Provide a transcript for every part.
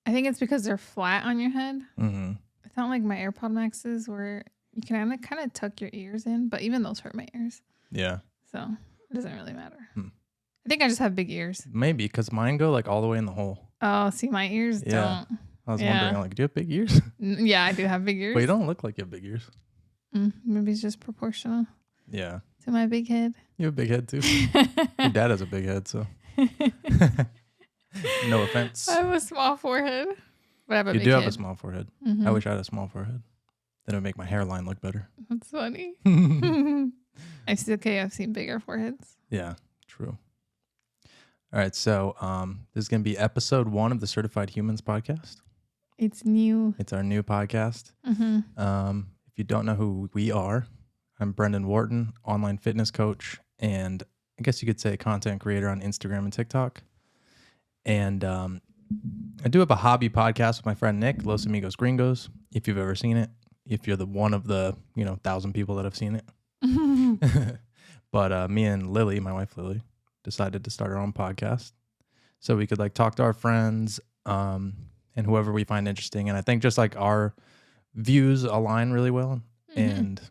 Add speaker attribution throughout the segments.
Speaker 1: I think it's because they're flat on your head.
Speaker 2: Mm-hmm.
Speaker 1: It's not like my AirPod Maxes where you can kind of tuck your ears in, but even those hurt my ears.
Speaker 2: Yeah.
Speaker 1: So it doesn't really matter. I think I just have big ears.
Speaker 2: Maybe because mine go like all the way in the hole.
Speaker 1: Oh, see, my ears don't.
Speaker 2: I was wondering, like, do you have big ears?
Speaker 1: Yeah, I do have big ears.
Speaker 2: But you don't look like you have big ears.
Speaker 1: Maybe it's just proportional.
Speaker 2: Yeah.
Speaker 1: To my big head.
Speaker 2: You have a big head too. Your dad has a big head, so. No offense.
Speaker 1: I have a small forehead. But I have a
Speaker 2: you
Speaker 1: big
Speaker 2: do
Speaker 1: head.
Speaker 2: have a small forehead.
Speaker 1: Mm-hmm.
Speaker 2: I wish I had a small forehead. Then it would make my hairline look better.
Speaker 1: That's funny. I've seen bigger foreheads.
Speaker 2: Yeah, true. All right, so this is going to be episode 1 of the Certified Humans podcast.
Speaker 1: It's new.
Speaker 2: It's our new podcast.
Speaker 1: Mm-hmm.
Speaker 2: If you don't know who we are, I'm Brendon Wharton, online fitness coach, and I guess you could say content creator on Instagram and TikTok. And I do have a hobby podcast with my friend Nick, Los Amigos Gringos, if you've ever seen it. If you're the one of the 1,000 people that have seen it. But me and Lily, my wife Lily, decided to start our own podcast so we could like talk to our friends and whoever we find interesting. And I think just like our views align really well. And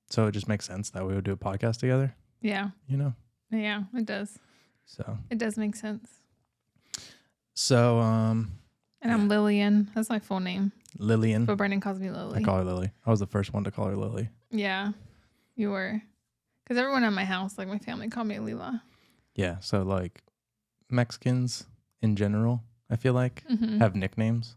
Speaker 2: so it just makes sense that we would do a podcast together.
Speaker 1: Yeah. Yeah, it does.
Speaker 2: So
Speaker 1: it does make sense.
Speaker 2: So
Speaker 1: and I'm Lillian. That's my full name.
Speaker 2: Lillian.
Speaker 1: But Brendon calls me Lily.
Speaker 2: I call her Lily. I was the first one to call her Lily.
Speaker 1: Yeah, you were. Because everyone at my house, like my family, called me Lila.
Speaker 2: Yeah, so like Mexicans in general, I feel like, have nicknames.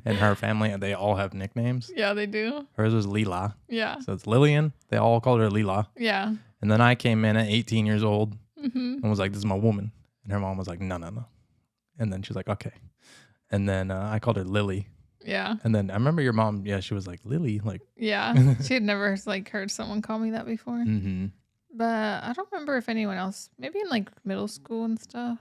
Speaker 2: And her family, they all have nicknames.
Speaker 1: Yeah, they do.
Speaker 2: Hers was Lila.
Speaker 1: Yeah.
Speaker 2: So it's Lillian. They all called her Lila.
Speaker 1: Yeah.
Speaker 2: And then I came in at 18 years old and was like, this is my woman. And her mom was like, no. And then she's like, okay. And then I called her Lily.
Speaker 1: Yeah.
Speaker 2: And then I remember your mom, she was like, Lily. Like,
Speaker 1: yeah. She had never like heard someone call me that before.
Speaker 2: Mm-hmm.
Speaker 1: But I don't remember if anyone else, maybe in like middle school and stuff.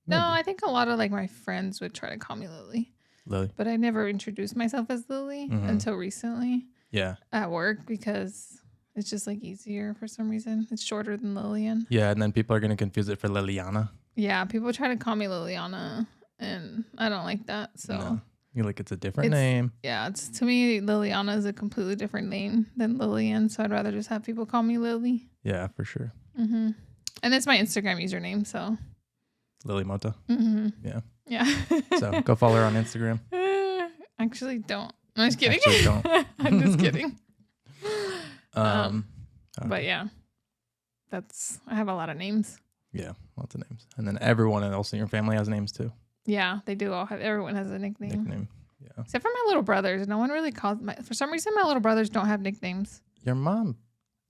Speaker 2: Maybe.
Speaker 1: No, I think a lot of like my friends would try to call me Lily. But I never introduced myself as Lily until recently.
Speaker 2: Yeah.
Speaker 1: At work because it's just like easier for some reason. It's shorter than Lillian.
Speaker 2: Yeah, and then people are going to confuse it for Liliana.
Speaker 1: Yeah, people try to call me Liliana and I don't like that. So
Speaker 2: no. You're like, it's a different name.
Speaker 1: Yeah, it's to me, Liliana is a completely different name than Lillian. So I'd rather just have people call me Lily.
Speaker 2: Yeah, for sure.
Speaker 1: And it's my Instagram username, so.
Speaker 2: Lily Mota. Yeah.
Speaker 1: Yeah.
Speaker 2: So go follow her on Instagram.
Speaker 1: Actually, don't. I'm just kidding.
Speaker 2: Actually, don't.
Speaker 1: I'm just kidding.
Speaker 2: Okay.
Speaker 1: But yeah, I have a lot of names.
Speaker 2: Yeah, lots of names. And then everyone else in your family has names too.
Speaker 1: Yeah, they do all have. Everyone has a nickname.
Speaker 2: Yeah.
Speaker 1: Except for my little brothers. No one really calls for some reason my little brothers don't have nicknames.
Speaker 2: Your mom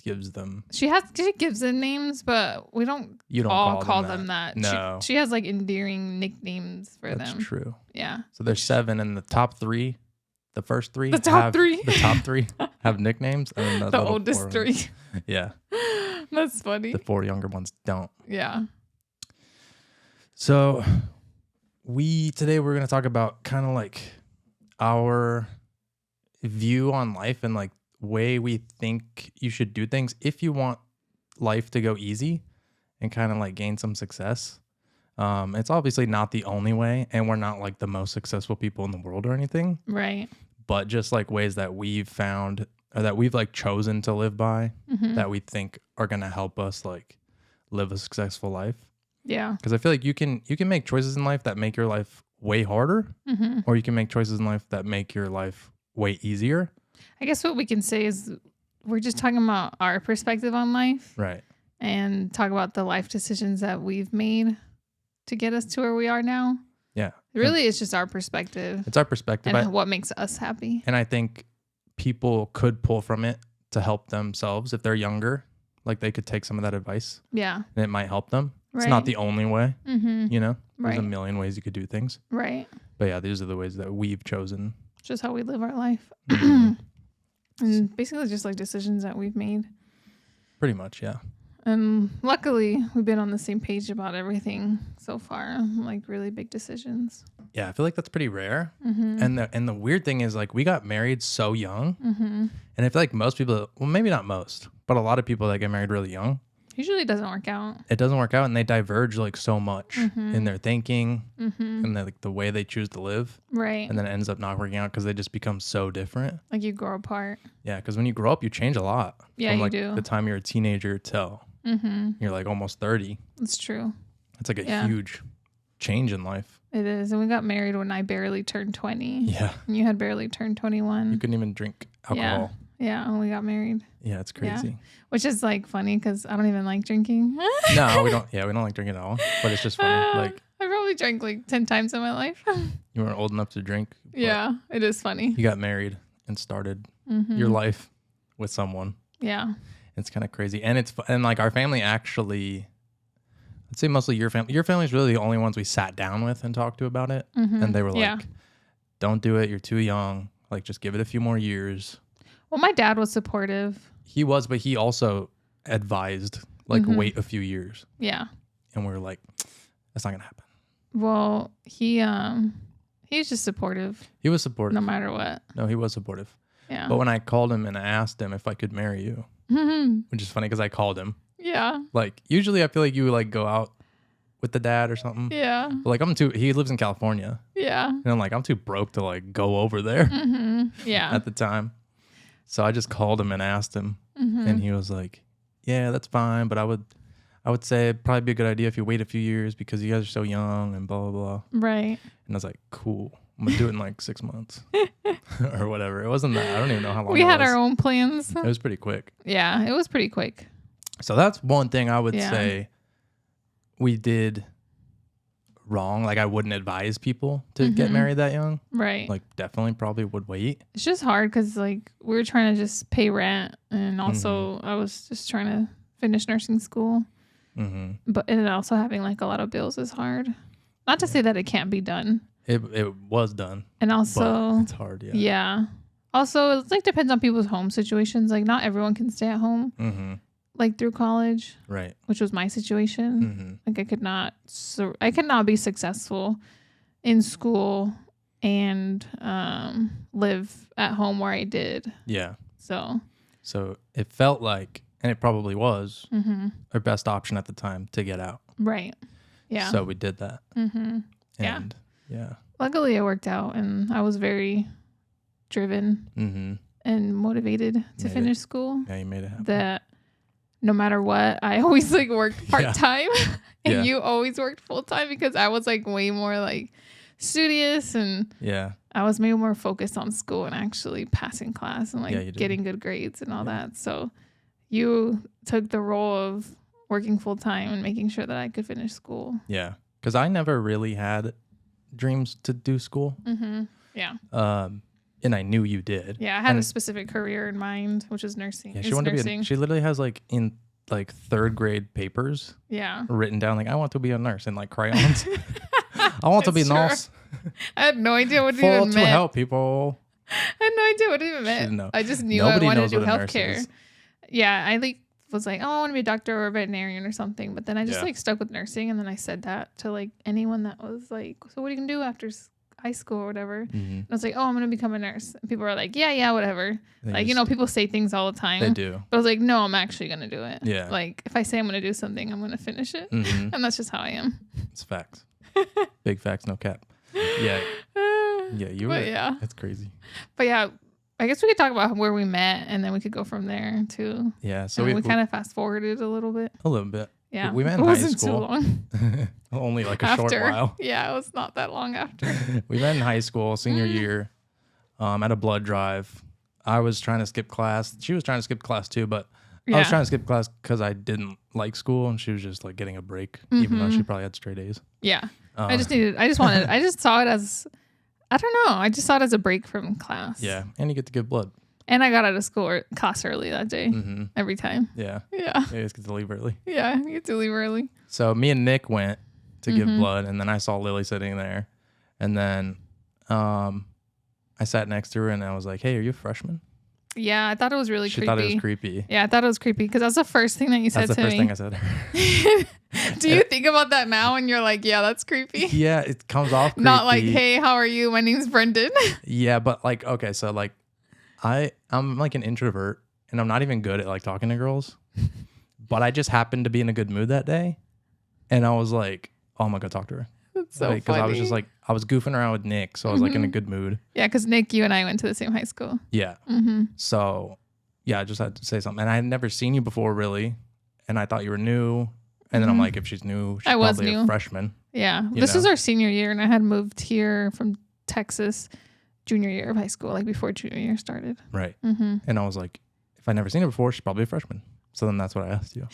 Speaker 2: gives them.
Speaker 1: She gives them names, but we don't.
Speaker 2: You don't
Speaker 1: all
Speaker 2: call
Speaker 1: them that.
Speaker 2: No.
Speaker 1: She has like endearing nicknames for them.
Speaker 2: That's true.
Speaker 1: Yeah.
Speaker 2: So there's 7 and the top 3. The first 3.
Speaker 1: The top 3.
Speaker 2: The top 3 have nicknames. And then
Speaker 1: the oldest 3.
Speaker 2: Yeah.
Speaker 1: That's funny.
Speaker 2: The 4 younger ones don't.
Speaker 1: Yeah.
Speaker 2: So today we're going to talk about kind of like our view on life and like way we think you should do things if you want life to go easy and kind of like gain some success. It's obviously not the only way, and we're not like the most successful people in the world or anything.
Speaker 1: Right.
Speaker 2: But just like ways that we've found or that we've like chosen to live by that we think are going to help us like live a successful life.
Speaker 1: Yeah.
Speaker 2: Because I feel like you can make choices in life that make your life way harder, or you can make choices in life that make your life way easier.
Speaker 1: I guess what we can say is we're just talking about our perspective on life.
Speaker 2: Right.
Speaker 1: And talk about the life decisions that we've made to get us to where we are now.
Speaker 2: Yeah.
Speaker 1: Really, it's just our perspective.
Speaker 2: It's our perspective.
Speaker 1: And what makes us happy.
Speaker 2: And I think people could pull from it to help themselves if they're younger. Like they could take some of that advice. Yeah. And it might help them. Right. It's not the only way, There's a million ways you could do things.
Speaker 1: Right.
Speaker 2: But yeah, these are the ways that we've chosen.
Speaker 1: Just how we live our life. And basically just like decisions that we've made.
Speaker 2: Pretty much, yeah.
Speaker 1: And luckily, we've been on the same page about everything so far, like really big decisions.
Speaker 2: Yeah, I feel like that's pretty rare. And the weird thing is like we got married so young. And I feel like most people, well, maybe not most, but a lot of people that get married really young
Speaker 1: Usually it doesn't work out.
Speaker 2: It doesn't work out, and they diverge like so much in their thinking and like the way they choose to live.
Speaker 1: Right.
Speaker 2: And then it ends up not working out because they just become so different.
Speaker 1: Like you grow apart.
Speaker 2: Yeah, because when you grow up, you change a lot.
Speaker 1: Yeah,
Speaker 2: from,
Speaker 1: you
Speaker 2: like,
Speaker 1: do.
Speaker 2: The time you're a teenager till you're like almost 30.
Speaker 1: That's true.
Speaker 2: It's like a huge change in life.
Speaker 1: It is. And we got married when I barely turned 20.
Speaker 2: Yeah.
Speaker 1: And you had barely turned 21.
Speaker 2: You couldn't even drink alcohol.
Speaker 1: Yeah, when we got married.
Speaker 2: Yeah, it's crazy.
Speaker 1: Yeah. Which is like funny because I don't even like drinking.
Speaker 2: No, we don't. Yeah, we don't like drinking at all. But it's just funny. Like
Speaker 1: I probably drank like 10 times in my life.
Speaker 2: You weren't old enough to drink.
Speaker 1: Yeah, it is funny.
Speaker 2: You got married and started your life with someone.
Speaker 1: Yeah.
Speaker 2: It's kind of crazy. And like our family actually, I'd say mostly your family. Your family's really the only ones we sat down with and talked to about it. And they were like, don't do it. You're too young. Like, just give it a few more years.
Speaker 1: Well, my dad was supportive.
Speaker 2: He was, but he also advised, like, wait a few years.
Speaker 1: Yeah.
Speaker 2: And we were like, that's not going to happen.
Speaker 1: Well, he's just supportive.
Speaker 2: He was supportive.
Speaker 1: No matter what.
Speaker 2: No, he was supportive.
Speaker 1: Yeah.
Speaker 2: But when I called him and I asked him if I could marry you, which is funny because I called him.
Speaker 1: Yeah.
Speaker 2: Like, usually I feel like you would, like, go out with the dad or something.
Speaker 1: Yeah.
Speaker 2: But, like, he lives in California.
Speaker 1: Yeah.
Speaker 2: And I'm like, I'm too broke to, like, go over there
Speaker 1: Yeah.
Speaker 2: at the time. So I just called him and asked him. And he was like, yeah, that's fine. But I would say it'd probably be a good idea if you wait a few years because you guys are so young and blah, blah, blah.
Speaker 1: Right.
Speaker 2: And I was like, cool. I'm going to do it in like 6 months or whatever. It wasn't that. I don't even know how long
Speaker 1: we had our own plans.
Speaker 2: It was pretty quick.
Speaker 1: Yeah, it was pretty quick.
Speaker 2: So that's one thing I would say we did wrong. Like, I wouldn't advise people to get married that young.
Speaker 1: Right.
Speaker 2: Like, definitely probably would wait.
Speaker 1: It's just hard because, like, we were trying to just pay rent. And also, I was just trying to finish nursing school. But and also having, like, a lot of bills is hard. Not to say that it can't be done.
Speaker 2: It was done.
Speaker 1: And also,
Speaker 2: but it's hard, yeah.
Speaker 1: Yeah. Also, it, like, depends on people's home situations. Like, not everyone can stay at home. Like through college,
Speaker 2: right?
Speaker 1: Which was my situation. Like I could not be successful in school and live at home where I did.
Speaker 2: Yeah.
Speaker 1: So
Speaker 2: it felt like, and it probably was, our best option at the time to get out.
Speaker 1: Right. Yeah.
Speaker 2: So we did that. And yeah.
Speaker 1: Luckily, it worked out, and I was very driven and motivated to finish school.
Speaker 2: Yeah, you made it happen.
Speaker 1: That. No matter what, I always like worked part-time and you always worked full-time because I was like way more like studious and I was maybe more focused on school and actually passing class and like getting good grades and all that. So you took the role of working full-time and making sure that I could finish school.
Speaker 2: Yeah. Because I never really had dreams to do school.
Speaker 1: Yeah.
Speaker 2: And I knew you did.
Speaker 1: Yeah, I had a specific career in mind, which is nursing.
Speaker 2: Yeah, she wanted to be. She literally has like in like 3rd grade papers.
Speaker 1: Yeah.
Speaker 2: Written down like I want to be a nurse in like crayons. I want to be a nurse.
Speaker 1: I had no idea what it
Speaker 2: even
Speaker 1: meant.
Speaker 2: To help people.
Speaker 1: I had no idea what it even meant. I just knew I wanted to do healthcare. Yeah, I like was like, oh, I want to be a doctor or a veterinarian or something. But then I just like stuck with nursing, and then I said that to like anyone that was like, so what are you gonna do after high school or whatever? And I was like, oh, I'm gonna become a nurse. And people are like, yeah, whatever. Like, people say things all the time.
Speaker 2: They do.
Speaker 1: But I was like, no, I'm actually gonna do it.
Speaker 2: Yeah.
Speaker 1: Like if I say I'm gonna do something, I'm gonna finish it. And that's just how I am.
Speaker 2: It's facts. Big facts, no cap. Yeah. Yeah, you were. Yeah. It's crazy.
Speaker 1: But yeah, I guess we could talk about where we met, and then we could go from there too.
Speaker 2: Yeah. So
Speaker 1: we kind of fast forwarded a little bit.
Speaker 2: A little bit.
Speaker 1: Yeah.
Speaker 2: We met in high school.
Speaker 1: It wasn't too long.
Speaker 2: Only like a short while.
Speaker 1: Yeah, it was not that long after.
Speaker 2: We met in high school, senior year, at a blood drive. I was trying to skip class. She was trying to skip class too, but I was trying to skip class because I didn't like school, and she was just like getting a break, even though she probably had straight A's.
Speaker 1: Yeah. I just saw it as, I don't know. I just saw it as a break from class.
Speaker 2: Yeah. And you get to give blood.
Speaker 1: And I got out of school class early that day. Every time.
Speaker 2: Yeah.
Speaker 1: Yeah.
Speaker 2: You just get to leave early.
Speaker 1: Yeah. You get to leave early.
Speaker 2: So me and Nick went to give blood, and then I saw Lily sitting there. And then I sat next to her, and I was like, hey, are you a freshman?
Speaker 1: Yeah, I thought it was really creepy.
Speaker 2: She thought it was creepy.
Speaker 1: Yeah, I thought it was creepy because that's the first thing that you said to me.
Speaker 2: That's the first thing I
Speaker 1: said. Do you think about that now and you're like, yeah, that's creepy?
Speaker 2: Yeah, it comes off creepy.
Speaker 1: Not like, hey, how are you? My name's Brendon.
Speaker 2: Yeah, but like, okay, so like I'm like an introvert, and I'm not even good at like talking to girls. But I just happened to be in a good mood that day. And I was like, oh, I'm going to go talk to her.
Speaker 1: That's so funny.
Speaker 2: Because I was just like, I was goofing around with Nick. So I was like in a good mood.
Speaker 1: Yeah, because Nick, you and I went to the same high school.
Speaker 2: Yeah. So yeah, I just had to say something. And I had never seen you before, really. And I thought you were new. And then I'm like, if she's new, she's probably a freshman.
Speaker 1: Yeah. This was our senior year. And I had moved here from Texas junior year of high school, like before junior year started.
Speaker 2: Right. And I was like, if I never seen her before, she's probably a freshman. So then that's what I asked you.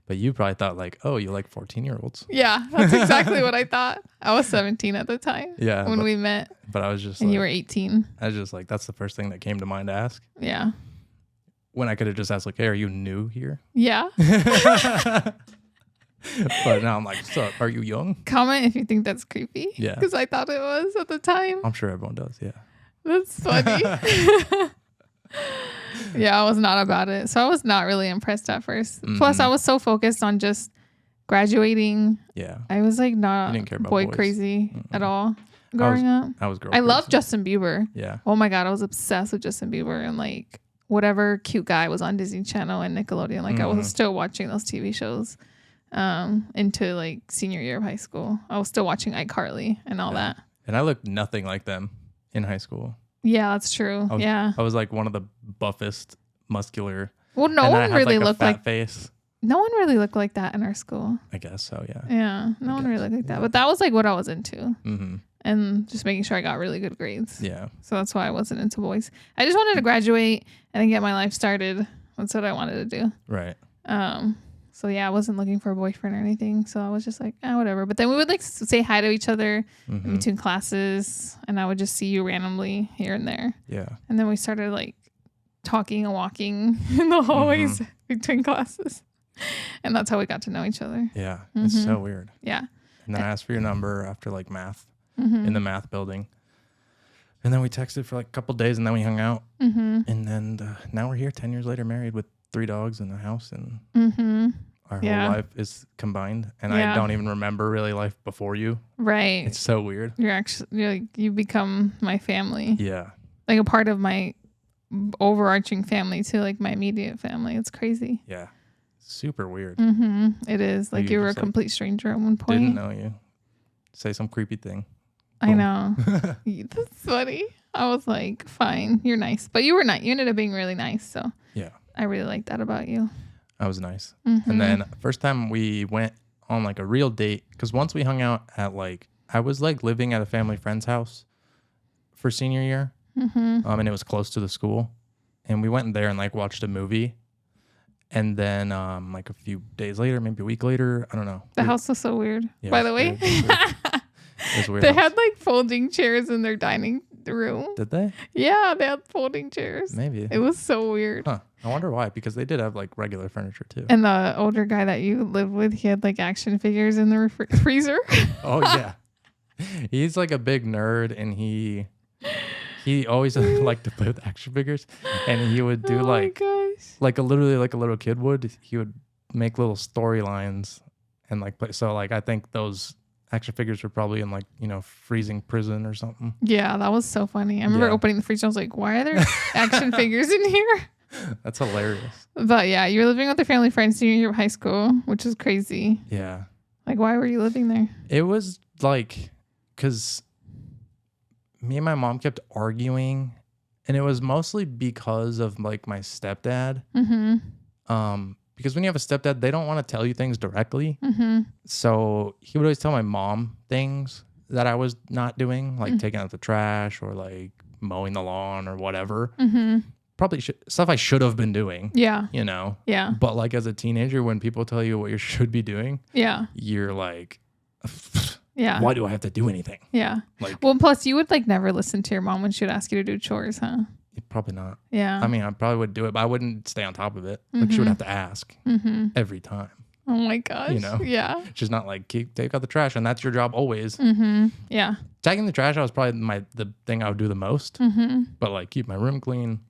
Speaker 2: But you probably thought like, oh, you like 14-year-olds.
Speaker 1: Yeah, that's exactly what I thought. I was 17 at the time.
Speaker 2: Yeah.
Speaker 1: When we met.
Speaker 2: But I was just
Speaker 1: and you were 18.
Speaker 2: I was just like, that's the first thing that came to mind to ask.
Speaker 1: Yeah.
Speaker 2: When I could have just asked like, hey, are you new here?
Speaker 1: Yeah.
Speaker 2: But now I'm like, so are you young?
Speaker 1: Comment if you think that's creepy.
Speaker 2: Yeah.
Speaker 1: Because I thought it was at the time.
Speaker 2: I'm sure everyone does. Yeah.
Speaker 1: That's funny. Yeah, I was not about it. So I was not really impressed at first. Plus, I was so focused on just graduating.
Speaker 2: Yeah.
Speaker 1: I was like not boy
Speaker 2: boys.
Speaker 1: Crazy at all growing up.
Speaker 2: I was girl
Speaker 1: I
Speaker 2: crazy.
Speaker 1: loved Justin Bieber.
Speaker 2: Yeah.
Speaker 1: Oh my God, I was obsessed with Justin Bieber and like whatever cute guy was on Disney Channel and Nickelodeon. Like I was still watching those TV shows into like senior year of high school. I was still watching iCarly and all that.
Speaker 2: And I looked nothing like them in high school.
Speaker 1: Yeah, that's true.
Speaker 2: I was like one of the buffest, muscular.
Speaker 1: Well, no one really looked like
Speaker 2: face.
Speaker 1: No one really looked like that in our school.
Speaker 2: I guess so. Yeah.
Speaker 1: Yeah, no one really looked like that. But that was like what I was into, and just making sure I got really good grades.
Speaker 2: Yeah.
Speaker 1: So that's why I wasn't into boys. I just wanted to graduate and then get my life started. That's what I wanted to do.
Speaker 2: Right.
Speaker 1: So yeah, I wasn't looking for a boyfriend or anything. So I was just like, whatever. But then we would like say hi to each other in between classes, and I would just see you randomly here and there.
Speaker 2: Yeah. And
Speaker 1: then we started like talking and walking in the hallways between classes, and that's how we got to know each other.
Speaker 2: Yeah, it's so weird.
Speaker 1: Yeah.
Speaker 2: And then I asked for your number after like math in the math building, and then we texted for like a couple days, and then we hung out, and then now we're here 10 years later, married with 3 dogs in the house, and our whole life is combined, and I don't even remember really life before you.
Speaker 1: Right.
Speaker 2: It's so weird.
Speaker 1: You become my family.
Speaker 2: Yeah.
Speaker 1: Like a part of my overarching family too, like my immediate family. It's crazy.
Speaker 2: Yeah. Super weird.
Speaker 1: It is. Like you were a complete stranger at one point.
Speaker 2: Didn't know you. Say some creepy thing.
Speaker 1: I know. That's funny. I was like, fine, you're nice. But you were not. You ended up being really nice. So
Speaker 2: yeah.
Speaker 1: I really like that about you.
Speaker 2: I was nice. And then first time we went on like a real date, because once we hung out at like, I was like living at a family friend's house for senior year. And it was close to the school. And we went there and like watched a movie. And then like a few days later, maybe a week later, I don't know.
Speaker 1: The house was so weird, by the way.
Speaker 2: It was weird.
Speaker 1: They had like folding chairs in their dining room.
Speaker 2: Did they?
Speaker 1: Yeah, they had folding chairs.
Speaker 2: Maybe.
Speaker 1: It was so weird.
Speaker 2: Huh. I wonder why, because they did have like regular furniture too.
Speaker 1: And the older guy that you lived with, he had like action figures in the freezer.
Speaker 2: Oh yeah. He's like a big nerd, and he always liked to play with action figures, and he would do like literally like a little kid would. He would make little storylines and like play. So like I think those action figures were probably in like, freezing prison or something.
Speaker 1: Yeah, that was so funny. I remember opening the freezer. I was like, why are there action figures in here?
Speaker 2: That's hilarious.
Speaker 1: But yeah, you were living with a family friend senior year of high school, which is crazy.
Speaker 2: Yeah.
Speaker 1: Like, why were you living there?
Speaker 2: It was like, because me and my mom kept arguing, and it was mostly because of like my stepdad. Because when you have a stepdad, they don't want to tell you things directly. So he would always tell my mom things that I was not doing, like taking out the trash or like mowing the lawn or whatever. Probably stuff I should have been doing. Yeah.
Speaker 1: Yeah.
Speaker 2: But like as a teenager, when people tell you what you should be doing, you're like, why do I have to do anything?
Speaker 1: Yeah. Like, well, plus you would like never listen to your mom when she would ask you to do chores, huh?
Speaker 2: Probably not.
Speaker 1: Yeah.
Speaker 2: I mean, I probably would do it, but I wouldn't stay on top of it. Like she would have to ask every time.
Speaker 1: Oh my gosh. Yeah.
Speaker 2: She's not like, take out the trash, and that's your job always.
Speaker 1: Yeah.
Speaker 2: Taking the trash out was probably the thing I would do the most. But like keep my room clean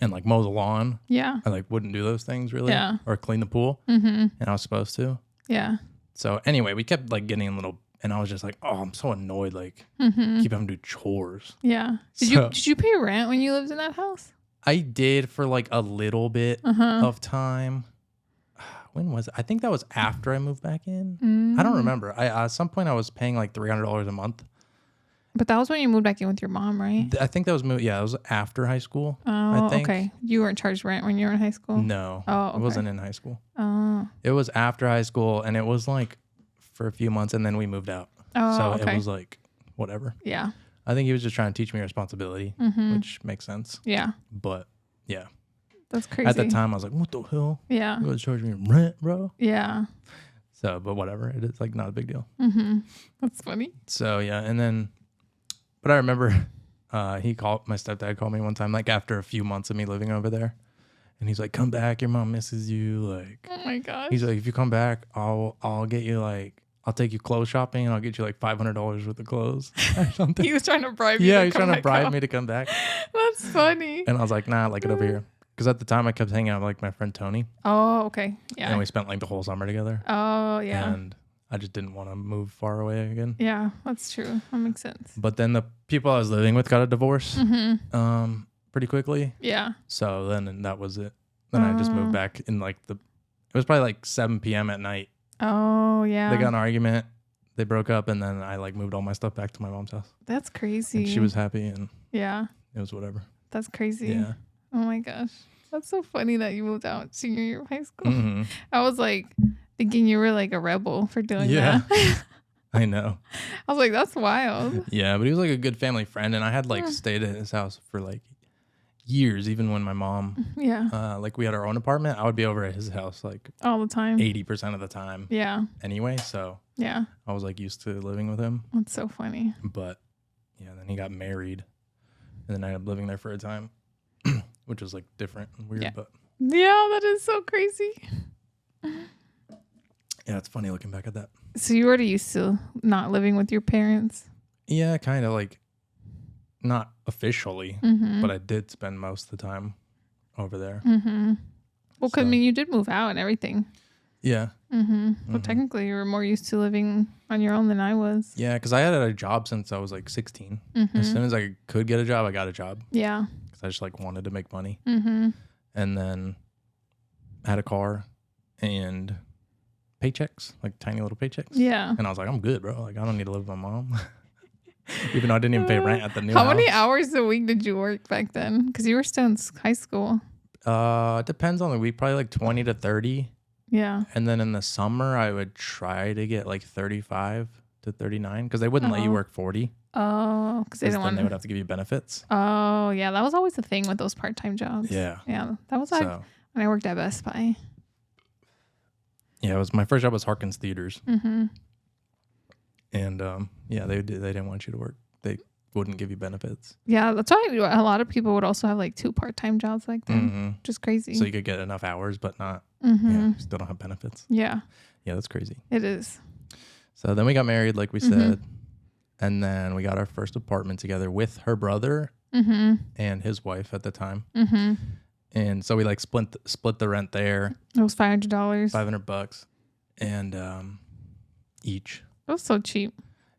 Speaker 2: and like mow the lawn. Yeah. I like wouldn't do those things really. Yeah. Or clean the pool. And I was supposed to. Yeah. So anyway, we kept like getting a little, and I was just like, oh, I'm so annoyed. Like keep having to do chores.
Speaker 1: Yeah. Did you pay rent when you lived in that house?
Speaker 2: I did for like a little bit of time. when was it? I think that was after I moved back in. I don't remember. At some point I was paying like $300 a month.
Speaker 1: But that was when you moved back in with your mom, right?
Speaker 2: I think that was it was after high school.
Speaker 1: Oh,
Speaker 2: I think.
Speaker 1: Okay. You weren't charged rent when you were in high school?
Speaker 2: No.
Speaker 1: Oh, okay.
Speaker 2: It wasn't in high school.
Speaker 1: Oh.
Speaker 2: It was after high school, and it was like for a few months, and then we moved out.
Speaker 1: Oh,
Speaker 2: so
Speaker 1: okay.
Speaker 2: it was like whatever.
Speaker 1: Yeah.
Speaker 2: I think he was just trying to teach me responsibility, which makes sense.
Speaker 1: Yeah.
Speaker 2: But yeah.
Speaker 1: That's crazy.
Speaker 2: At the time, I was like, what the hell?
Speaker 1: Yeah.
Speaker 2: You was charging me rent, bro?
Speaker 1: Yeah.
Speaker 2: So, but whatever. It is like not a big deal.
Speaker 1: That's funny.
Speaker 2: So yeah, and then, but I remember my stepdad called me one time, like after a few months of me living over there. And he's like, come back, your mom misses you. Like,
Speaker 1: oh my gosh.
Speaker 2: He's like, if you come back, I'll get you like, I'll take you clothes shopping and I'll get you like $500 worth of clothes or something.
Speaker 1: He was trying to bribe you.
Speaker 2: Yeah, he's trying to bribe me to come back.
Speaker 1: That's funny.
Speaker 2: And I was like, nah, I like it over here. Because at the time I kept hanging out with like my friend Tony.
Speaker 1: Oh, okay. Yeah.
Speaker 2: And we spent like the whole summer together.
Speaker 1: Oh, yeah.
Speaker 2: And I just didn't want to move far away again.
Speaker 1: Yeah, that's true. That makes sense.
Speaker 2: But then the people I was living with got a divorce pretty quickly.
Speaker 1: Yeah.
Speaker 2: So then that was it. Then I just moved back in like it was probably like 7 p.m. at night.
Speaker 1: Oh, yeah.
Speaker 2: They got in an argument. They broke up, and then I like moved all my stuff back to my mom's house.
Speaker 1: That's crazy.
Speaker 2: And she was happy, and
Speaker 1: yeah,
Speaker 2: it was whatever.
Speaker 1: That's crazy.
Speaker 2: Yeah.
Speaker 1: Oh my gosh. That's so funny that you moved out senior year of high school. I was like thinking you were like a rebel for doing that.
Speaker 2: I know.
Speaker 1: I was like, that's wild.
Speaker 2: Yeah, but he was like a good family friend, and I had like stayed at his house for like years, even when my mom like we had our own apartment. I would be over at his house like
Speaker 1: all the time,
Speaker 2: 80% of the time.
Speaker 1: Yeah.
Speaker 2: Anyway, so
Speaker 1: yeah,
Speaker 2: I was like used to living with him.
Speaker 1: That's so funny.
Speaker 2: But yeah, then he got married, and then I ended up living there for a time, which was like different and weird. But
Speaker 1: yeah, that is so crazy.
Speaker 2: Yeah, it's funny looking back at that.
Speaker 1: So you already used to not living with your parents?
Speaker 2: Yeah, kind of like not officially, but I did spend most of the time over there.
Speaker 1: Well, because I mean, you did move out and everything.
Speaker 2: Yeah.
Speaker 1: Well, technically, you were more used to living on your own than I was.
Speaker 2: Yeah, because I had a job since I was like 16. As soon as I could get a job, I got a job.
Speaker 1: Yeah.
Speaker 2: Because I just like wanted to make money. And then I had a car and paychecks, like tiny little paychecks.
Speaker 1: Yeah.
Speaker 2: And I was like, I'm good, bro. Like, I don't need to live with my mom. Even though I didn't even pay rent at the new house.
Speaker 1: How many hours a week did you work back then? Because you were still in high school.
Speaker 2: Depends on the week. Probably like 20 to 30.
Speaker 1: Yeah.
Speaker 2: And then in the summer, I would try to get like 35 to 39 because they wouldn't let you work 40.
Speaker 1: Oh, because they
Speaker 2: they would have to give you benefits.
Speaker 1: Oh, yeah. That was always the thing with those part-time jobs.
Speaker 2: Yeah.
Speaker 1: Yeah. That was like when I worked at Best Buy.
Speaker 2: Yeah, it was my first job was Harkins Theaters. And yeah, they didn't want you to work. They wouldn't give you benefits.
Speaker 1: Yeah, that's why a lot of people would also have like 2 part-time jobs back then. Just crazy.
Speaker 2: So you could get enough hours, but not, yeah, still don't have benefits.
Speaker 1: Yeah.
Speaker 2: Yeah, that's crazy.
Speaker 1: It is.
Speaker 2: So then we got married, like we said. And then we got our first apartment together with her brother and his wife at the time. And so we like split the rent there.
Speaker 1: It was $500.
Speaker 2: $500 and each.
Speaker 1: It was so cheap.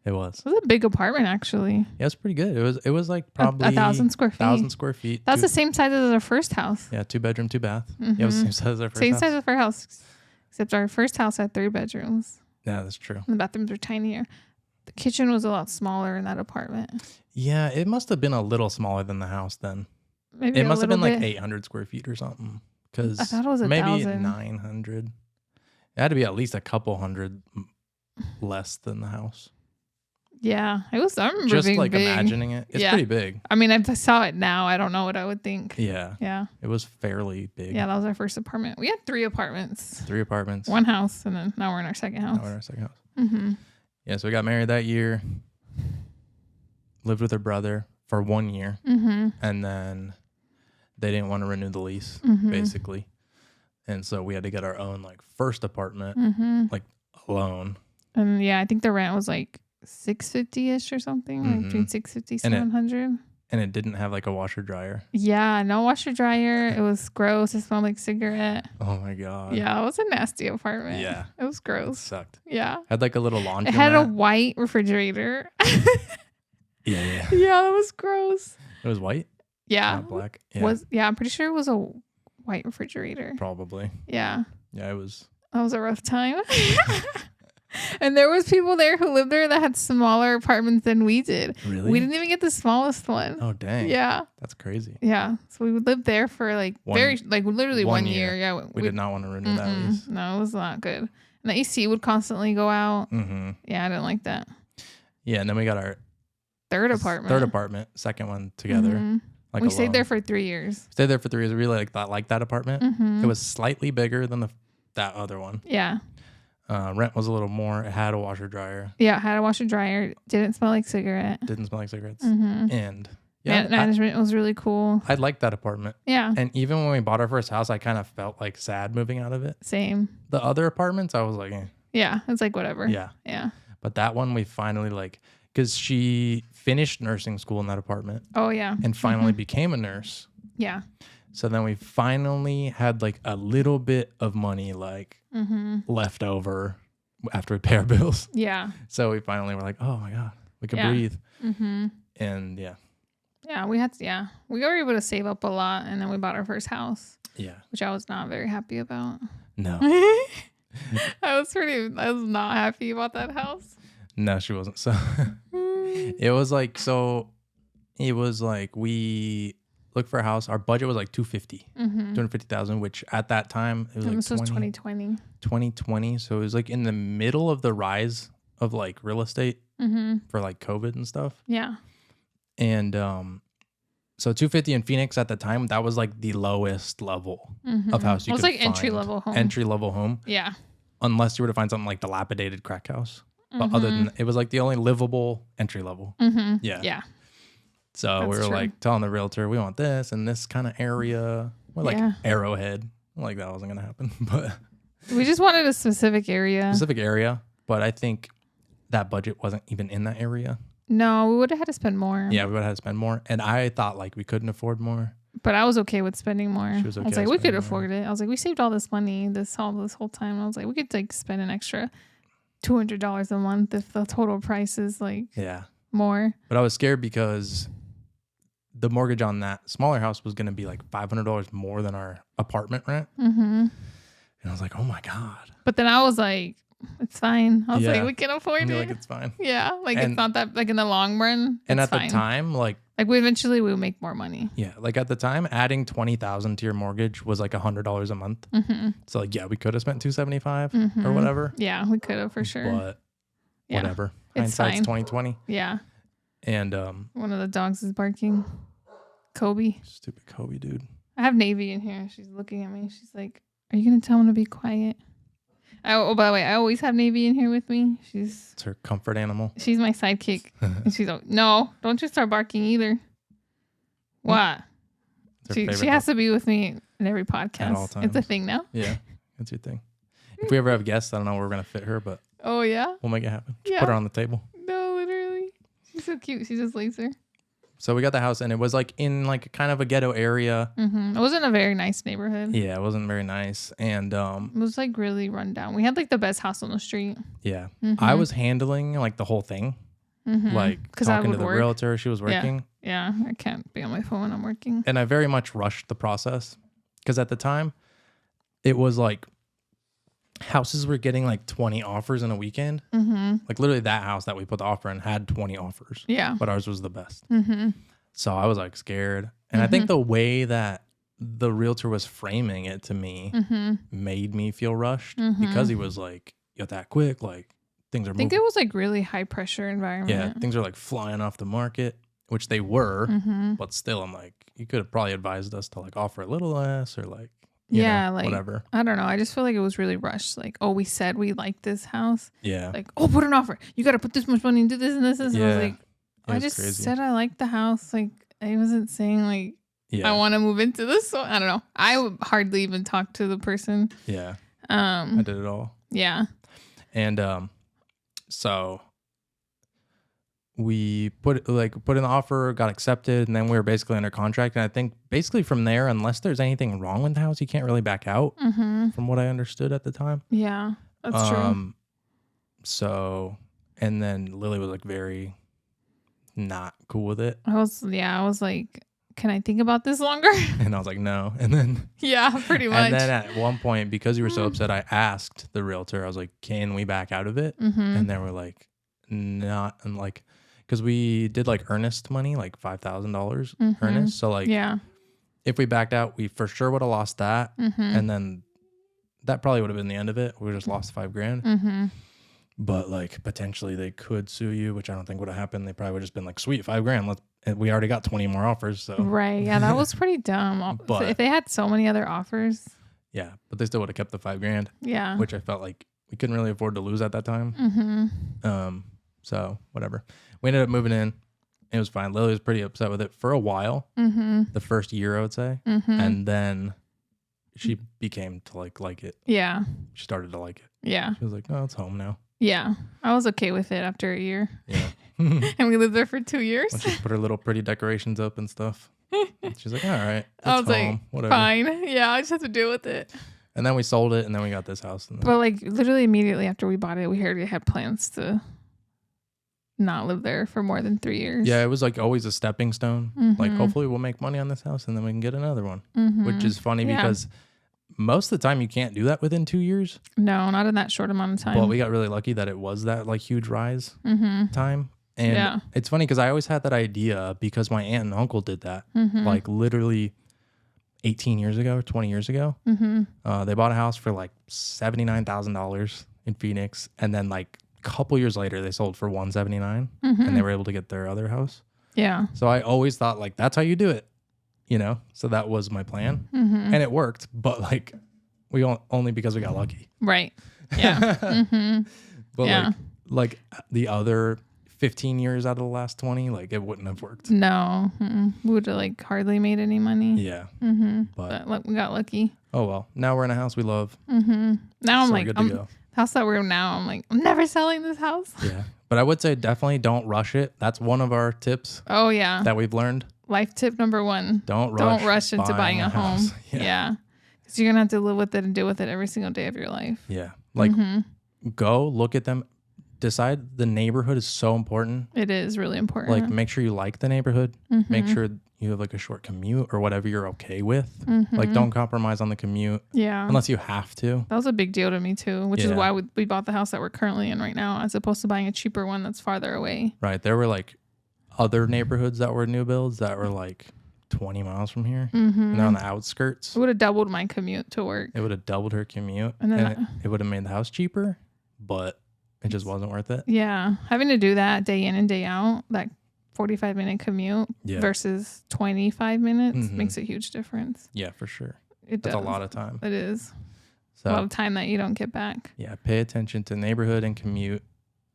Speaker 2: It was.
Speaker 1: It was a big apartment, actually.
Speaker 2: Yeah, it's pretty good. It was like probably
Speaker 1: 1,000 square feet.
Speaker 2: 1,000 square feet.
Speaker 1: That's the same size as our first house.
Speaker 2: Yeah, 2 bedroom, 2 bath. Yeah, it was the same size as our first house.
Speaker 1: Same size as our house, except our first house had 3 bedrooms.
Speaker 2: Yeah, that's true.
Speaker 1: And the bathrooms were tinier. The kitchen was a lot smaller in that apartment.
Speaker 2: Yeah, it must have been a little smaller than the house then.
Speaker 1: Maybe
Speaker 2: it must have been
Speaker 1: bit.
Speaker 2: like 800 square feet or something. Because
Speaker 1: I thought it was
Speaker 2: maybe
Speaker 1: 1,000.
Speaker 2: 900. It had to be at least a couple hundred less than the house.
Speaker 1: Yeah, it was. I remember
Speaker 2: just
Speaker 1: being
Speaker 2: like
Speaker 1: big.
Speaker 2: Imagining it. It's pretty big.
Speaker 1: I mean, if I saw it now, I don't know what I would think.
Speaker 2: Yeah.
Speaker 1: Yeah.
Speaker 2: It was fairly big.
Speaker 1: Yeah, that was our first apartment. We had 3 apartments.
Speaker 2: 3 apartments.
Speaker 1: 1 house, and then now we're in our second house. Yeah,
Speaker 2: so we got married that year. Lived with her brother for 1 year. And then they didn't want to renew the lease, basically. And so we had to get our own like first apartment, like alone.
Speaker 1: And yeah, I think the rent was like $650-ish or something, like between $650 $700.
Speaker 2: And it didn't have like a washer dryer.
Speaker 1: Yeah, no washer dryer. It was gross. It smelled like cigarette.
Speaker 2: Oh my god.
Speaker 1: Yeah, it was a nasty apartment.
Speaker 2: Yeah,
Speaker 1: it was gross.
Speaker 2: It sucked.
Speaker 1: Yeah,
Speaker 2: had like a little laundry.
Speaker 1: It had a white refrigerator.
Speaker 2: Yeah.
Speaker 1: Yeah, it was gross.
Speaker 2: It was white.
Speaker 1: Yeah,
Speaker 2: not black. Yeah.
Speaker 1: I'm pretty sure it was a white refrigerator.
Speaker 2: Probably.
Speaker 1: Yeah.
Speaker 2: Yeah, it was.
Speaker 1: That was a rough time. And there was people there who lived there that had smaller apartments than we did.
Speaker 2: Really?
Speaker 1: We didn't even get the smallest one.
Speaker 2: Oh, dang.
Speaker 1: Yeah.
Speaker 2: That's crazy.
Speaker 1: Yeah. So we would live there for literally 1 year. Yeah.
Speaker 2: We did not want to renew that lease.
Speaker 1: No, it was not good. And the AC would constantly go out.
Speaker 2: Mm-hmm.
Speaker 1: Yeah, I didn't like that.
Speaker 2: Yeah, and then we got our
Speaker 1: third apartment,
Speaker 2: second one together.
Speaker 1: Mm-hmm. Like we stayed there for 3 years.
Speaker 2: Stayed there for 3 years. We really like that apartment.
Speaker 1: Mm-hmm.
Speaker 2: It was slightly bigger than that other one.
Speaker 1: Yeah.
Speaker 2: Rent was a little more. It had a washer dryer.
Speaker 1: Yeah, it had a washer dryer. Didn't smell like cigarettes.
Speaker 2: Mm-hmm. And yeah,
Speaker 1: management was really cool.
Speaker 2: I liked that apartment.
Speaker 1: Yeah.
Speaker 2: And even when we bought our first house, I kind of felt like sad moving out of it.
Speaker 1: Same.
Speaker 2: The other apartments, I was like, eh.
Speaker 1: Yeah, it's like whatever.
Speaker 2: Yeah.
Speaker 1: Yeah.
Speaker 2: But that one we finally because she finished nursing school in that apartment.
Speaker 1: Oh, yeah.
Speaker 2: And finally became a nurse.
Speaker 1: Yeah.
Speaker 2: So then we finally had a little bit of money left over after we pay our bills.
Speaker 1: Yeah.
Speaker 2: So we finally were like, oh my God, we can breathe.
Speaker 1: Mm-hmm.
Speaker 2: And yeah.
Speaker 1: Yeah, we were able to save up a lot, and then we bought our first house.
Speaker 2: Yeah.
Speaker 1: Which I was not very happy about.
Speaker 2: No.
Speaker 1: I was not happy about that house.
Speaker 2: No, she wasn't. So it was we looked for a house. Our budget was $250,000, which at that time it was
Speaker 1: this was 2020.
Speaker 2: 2020. So it was in the middle of the rise of real estate for COVID and stuff.
Speaker 1: Yeah.
Speaker 2: And so 250 in Phoenix at the time, that was the lowest level of house you could find. It was entry level home.
Speaker 1: Yeah.
Speaker 2: Unless you were to find something like dilapidated crack house. But other than that, it was the only livable entry level.
Speaker 1: Mm-hmm.
Speaker 2: Yeah.
Speaker 1: Yeah.
Speaker 2: So we were telling the realtor, we want this and this kind of area. We're Arrowhead. That wasn't going to happen. But
Speaker 1: we just wanted a specific area.
Speaker 2: But I think that budget wasn't even in that area.
Speaker 1: No, we would have had to spend more.
Speaker 2: Yeah, we would have had to spend more. And I thought we couldn't afford more.
Speaker 1: But I was okay with spending more.
Speaker 2: She was okay.
Speaker 1: I was like, we could afford it. I was like, we saved all this money this whole time. I was like, we could spend an extra $200 a month if the total price is more. But
Speaker 2: I was scared because the mortgage on that smaller house was going to be $500 more than our apartment rent. Mm-hmm. And I was like, oh my God.
Speaker 1: But then I was like, it's fine. I was like, we can afford it.
Speaker 2: It's fine.
Speaker 1: Yeah. It's not that in the long run.
Speaker 2: And at
Speaker 1: fine.
Speaker 2: The time,
Speaker 1: we eventually will make more money.
Speaker 2: Yeah. At the time, adding $20,000 to your mortgage was $100 a month. Mm-hmm. So we could have spent $275 or whatever.
Speaker 1: Yeah, we could have for sure.
Speaker 2: But whatever. Hindsight's 2020.
Speaker 1: Yeah.
Speaker 2: And
Speaker 1: one of the dogs is barking. Kobe.
Speaker 2: Stupid Kobe, dude.
Speaker 1: I have Navy in here. She's looking at me. She's like, "Are you gonna tell him to be quiet?" Oh, by the way, I always have Navy in here with me.
Speaker 2: It's her comfort animal.
Speaker 1: She's my sidekick. And she's like, no, don't you start barking either. What? She has to be with me in every podcast. At all times. It's a thing now.
Speaker 2: Yeah, it's your thing. If we ever have guests, I don't know where we're gonna fit her, but
Speaker 1: oh yeah,
Speaker 2: we'll make it happen. Just put her on the table.
Speaker 1: No, literally, she's so cute. She just lays there.
Speaker 2: So we got the house, and it was in kind of a ghetto area.
Speaker 1: Mm-hmm. It wasn't a very nice neighborhood.
Speaker 2: Yeah, it wasn't very nice, and
Speaker 1: it was really run down. We had the best house on the street.
Speaker 2: Yeah, I was handling the whole thing, talking to the realtor. She was working.
Speaker 1: Yeah, I can't be on my phone when I'm working.
Speaker 2: And I very much rushed the process because at the time, it was houses were getting 20 offers in a weekend. Mm-hmm. Literally that house that we put the offer in had 20 offers.
Speaker 1: Yeah.
Speaker 2: But ours was the best. Mm-hmm. So I was scared. And I think the way that the realtor was framing it to me made me feel rushed because he was you're that quick. Things are moving.
Speaker 1: I think it was really high pressure environment.
Speaker 2: Yeah. Things are flying off the market, which they were. Mm-hmm. But still, I'm you could have probably advised us to offer a little less or whatever. I don't know. I just feel it was really rushed. We said we like this house. Yeah.
Speaker 1: Put an offer. You got to put this much money into this and this. And
Speaker 2: yeah.
Speaker 1: I was I just crazy. Said I like the house. I wasn't saying I want to move into this. So I don't know. I would hardly even talk to the person.
Speaker 2: Yeah. I did it all.
Speaker 1: Yeah.
Speaker 2: And so we put in the offer, got accepted, and then we were basically under contract. And I think basically from there, unless there's anything wrong with the house, you can't really back out. Mm-hmm. From what I understood at the time.
Speaker 1: Yeah, that's true.
Speaker 2: So, and then Lily was very not cool with it.
Speaker 1: I was can I think about this longer?
Speaker 2: And I was like, no. And then
Speaker 1: yeah, pretty much.
Speaker 2: And then at one point, because you were so upset, I asked the realtor, I was like, can we back out of it? And they were like, not. And like, because we did like earnest money, like $5,000 earnest. So like, if we backed out, we for sure would have lost that. And then that probably would have been the end of it. We just lost $5,000. But like potentially they could sue you, which I don't think would have happened. They probably would have just been like, sweet, $5,000. We already got 20 more offers. So
Speaker 1: right. Yeah, that was pretty dumb. But if they had so many other offers.
Speaker 2: Yeah, but they still would have kept the $5,000.
Speaker 1: Yeah.
Speaker 2: Which I felt like we couldn't really afford to lose at that time. So whatever. We ended up moving in. It was fine. Lily was pretty upset with it for a while. The first year, I would say. And then she became to like it. Yeah. She started to like it. Yeah. She was like, oh, it's home now.
Speaker 1: Yeah. I was okay with it after a year. Yeah. And we lived there for 2 years.
Speaker 2: When she put her little pretty decorations up and stuff. She's like, all right.
Speaker 1: I was home. Like, whatever. Fine. Yeah, I just have to deal with it.
Speaker 2: And then we sold it and then we got this house. And then...
Speaker 1: But like literally immediately after we bought it, we already had plans to not live there for more than 3 years.
Speaker 2: Yeah, it was like always a stepping stone. Like hopefully we'll make money on this house and then we can get another one. Which is funny because most of the time you can't do that within 2 years.
Speaker 1: No, not in that short amount of time.
Speaker 2: But we got really lucky that it was that like huge rise time. And it's funny because I always had that idea because my aunt and uncle did that like literally 18 years ago, 20 years ago. They bought a house for like $79,000 in Phoenix. And then like a couple years later, they sold for $179 and they were able to get their other house. Yeah. So I always thought like, that's how you do it, you know? So that was my plan and it worked, but like we only because we got lucky. Right. Yeah. But like the other 15 years out of the last 20, like it wouldn't have worked.
Speaker 1: No. We would have like hardly made any money. Yeah. But like we got lucky.
Speaker 2: Oh, well. Now we're in a house we love.
Speaker 1: Now I'm like, the house that we're in now, I'm like, I'm never selling this house.
Speaker 2: Yeah. But I would say definitely don't rush it. That's one of our tips.
Speaker 1: Oh, yeah.
Speaker 2: That we've learned.
Speaker 1: Life tip number 1. Don't rush into buying a home. Yeah. Because you're going to have to live with it and deal with it every single day of your life.
Speaker 2: Yeah. Like go look at them. Decide the neighborhood is so important.
Speaker 1: It is really important.
Speaker 2: Like make sure you like the neighborhood. Make sure you have like a short commute or whatever you're okay with. Like don't compromise on the commute. Yeah. Unless you have to.
Speaker 1: That was a big deal to me too, which is why we bought the house that we're currently in right now as opposed to buying a cheaper one that's farther away.
Speaker 2: Right. There were like other neighborhoods that were new builds that were like 20 miles from here. And they're on the outskirts.
Speaker 1: It would have doubled my commute to work.
Speaker 2: It would have doubled her commute. And then it would have made the house cheaper, but it just wasn't worth it.
Speaker 1: Yeah. Having to do that day in and day out, that 45-minute commute versus 25 minutes makes a huge difference.
Speaker 2: Yeah, for sure. That's a lot of time.
Speaker 1: It is. So, a lot of time that you don't get back.
Speaker 2: Yeah. Pay attention to neighborhood and commute.